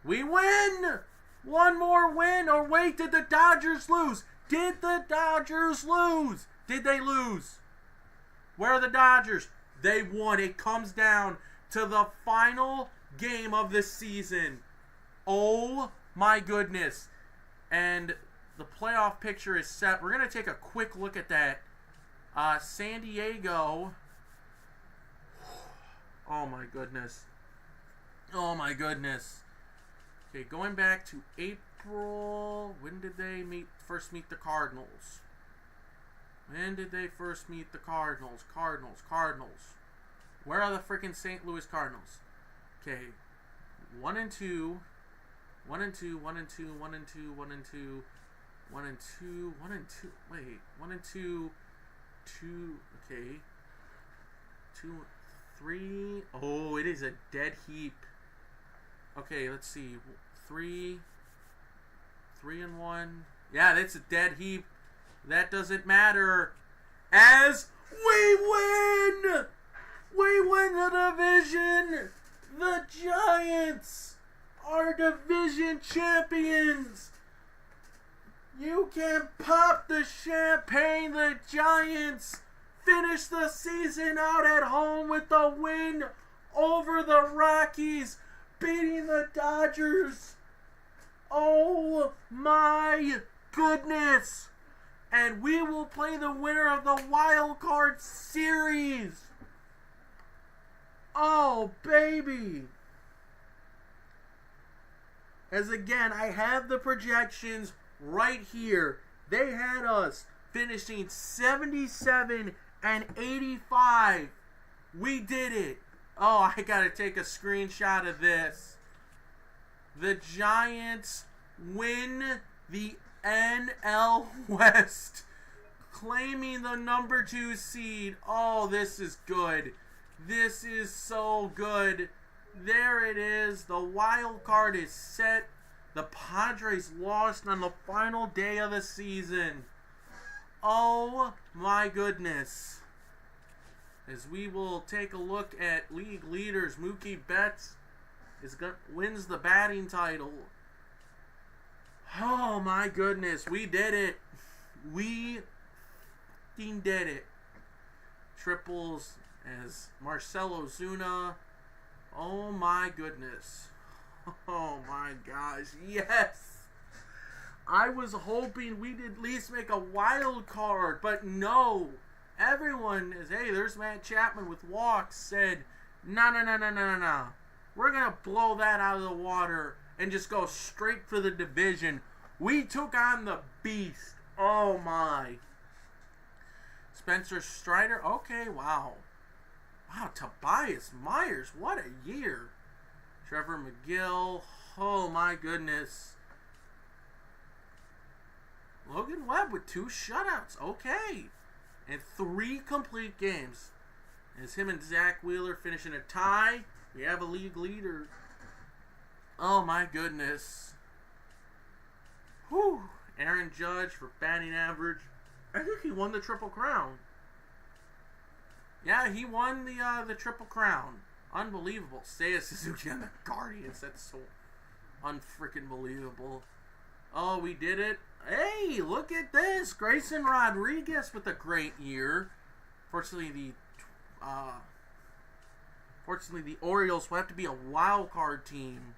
We win! One more win. Or wait, did the Dodgers lose? Did the Dodgers lose? Did they lose? Where are the Dodgers? They won. It comes down to the final game of the season. Oh my goodness. And the playoff picture is set. We're going to take a quick look at that. San Diego. Oh my goodness. Oh my goodness. Okay, going back to April. When did they first meet the Cardinals? When did they first meet the Cardinals? Cardinals. Where are the freaking St. Louis Cardinals? Okay. 1-2. 1-2. Wait. 1-2. 2. Okay. 2, 3. Oh, it is a dead heap. Okay, let's see. 3 and 1. Yeah, that's a dead heap. That doesn't matter. As we win! We win the division! The Giants are division champions! You can pop the champagne. The Giants finish the season out at home with a win over the Rockies, beating the Dodgers. Oh my goodness! And we will play the winner of the Wild Card Series. Oh, baby. As again, I have the projections right here. They had us finishing 77 and 85. We did it. Oh, I got to take a screenshot of this. The Giants win the NL West, claiming the number 2 seed. Oh, this is good. This is so good. There it is. The wild card is set. The Padres lost on the final day of the season. Oh my goodness. As we will take a look at league leaders, Mookie Betts wins the batting title. Oh my goodness, we did it. We did it. Triples as Marcelo Zuna. Oh my goodness. Oh my gosh, yes. I was hoping we'd at least make a wild card, but no. Everyone is, hey, there's Matt Chapman with walks, said, no. We're going to blow that out of the water and just go straight for the division. We took on the beast. Oh my. Spencer Strider. Okay, wow. Wow, Tobias Myers. What a year. Trevor McGill. Oh my goodness. Logan Webb with 2 shutouts. Okay. And 3 complete games. As him and Zach Wheeler finishing a tie. We have a league leader. Oh my goodness. Whew. Aaron Judge for batting average. I think he won the Triple Crown. Yeah, he won the Triple Crown. Unbelievable. Seiya Suzuki on the Guardians. That's so unfreaking believable. Oh, we did it. Hey, look at this. Grayson Rodriguez with a great year. Fortunately, the Orioles will have to be a wild card team.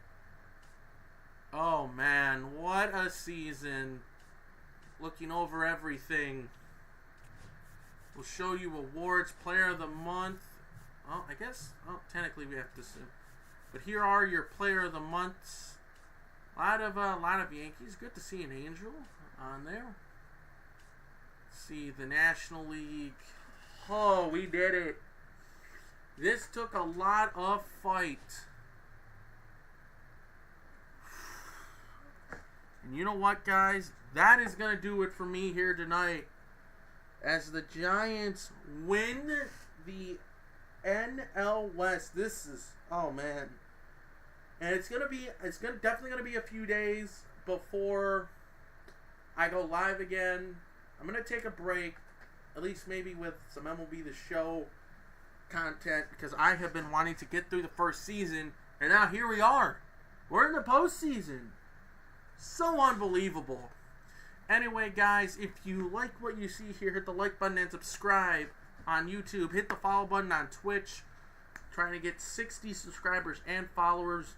Oh, man. What a season. Looking over everything. We'll show you awards. Player of the month. Oh, I guess. Oh, technically we have to assume. But here are your player of the months. A lot of Yankees. Good to see an Angel on there. See the National League. Oh, we did it. This took a lot of fight. And you know what, guys? That is going to do it for me here tonight. As the Giants win the NL West. This is, oh man. And definitely gonna be a few days before I go live again. I'm gonna take a break, at least maybe with some MLB The Show content, because I have been wanting to get through the first season, and now here we are. We're in the postseason. So unbelievable. Anyway, guys, if you like what you see here, hit the like button and subscribe on YouTube. Hit the follow button on Twitch. Trying to get 60 subscribers and followers.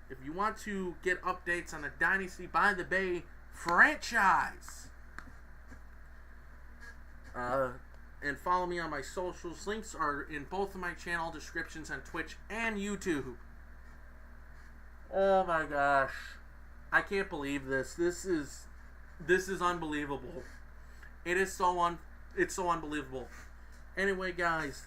If you want to get updates on the Dynasty by the Bay franchise, and follow me on my socials. Links are in both of my channel descriptions on Twitch and YouTube. Oh my gosh. I can't believe this. This is unbelievable. It's so unbelievable. Anyway, guys,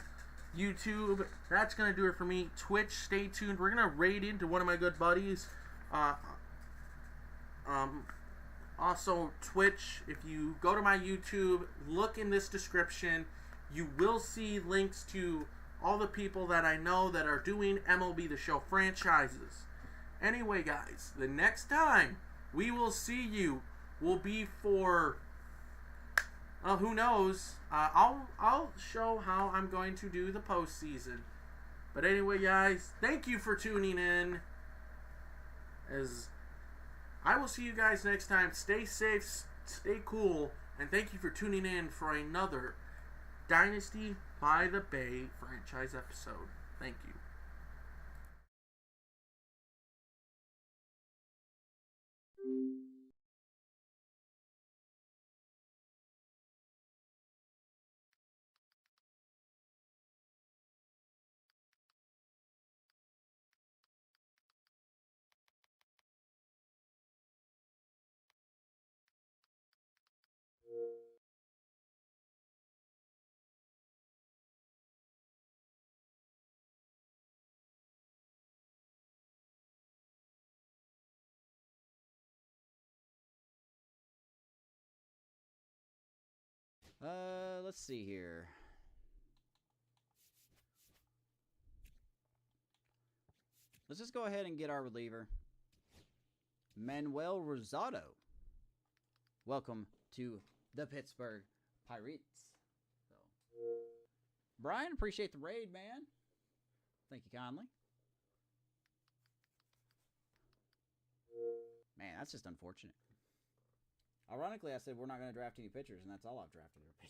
YouTube, that's going to do it for me. Twitch, stay tuned. We're going to raid into one of my good buddies. Also, Twitch, if you go to my YouTube, look in this description. You will see links to all the people that I know that are doing MLB The Show franchises. Anyway, guys, the next time we will see you will be for, who knows? I'll show how I'm going to do the postseason. But anyway, guys, thank you for tuning in. As I will see you guys next time. Stay safe, stay cool, and thank you for tuning in for another Dynasty by the Bay franchise episode. Thank you. Let's see here. Let's just go ahead and get our reliever. Manuel Rosado. Welcome to the Pittsburgh Pirates. So, Brian, appreciate the raid, man. Thank you kindly. Man, that's just unfortunate. Ironically, I said we're not going to draft any pitchers, and that's all I've drafted are pitchers.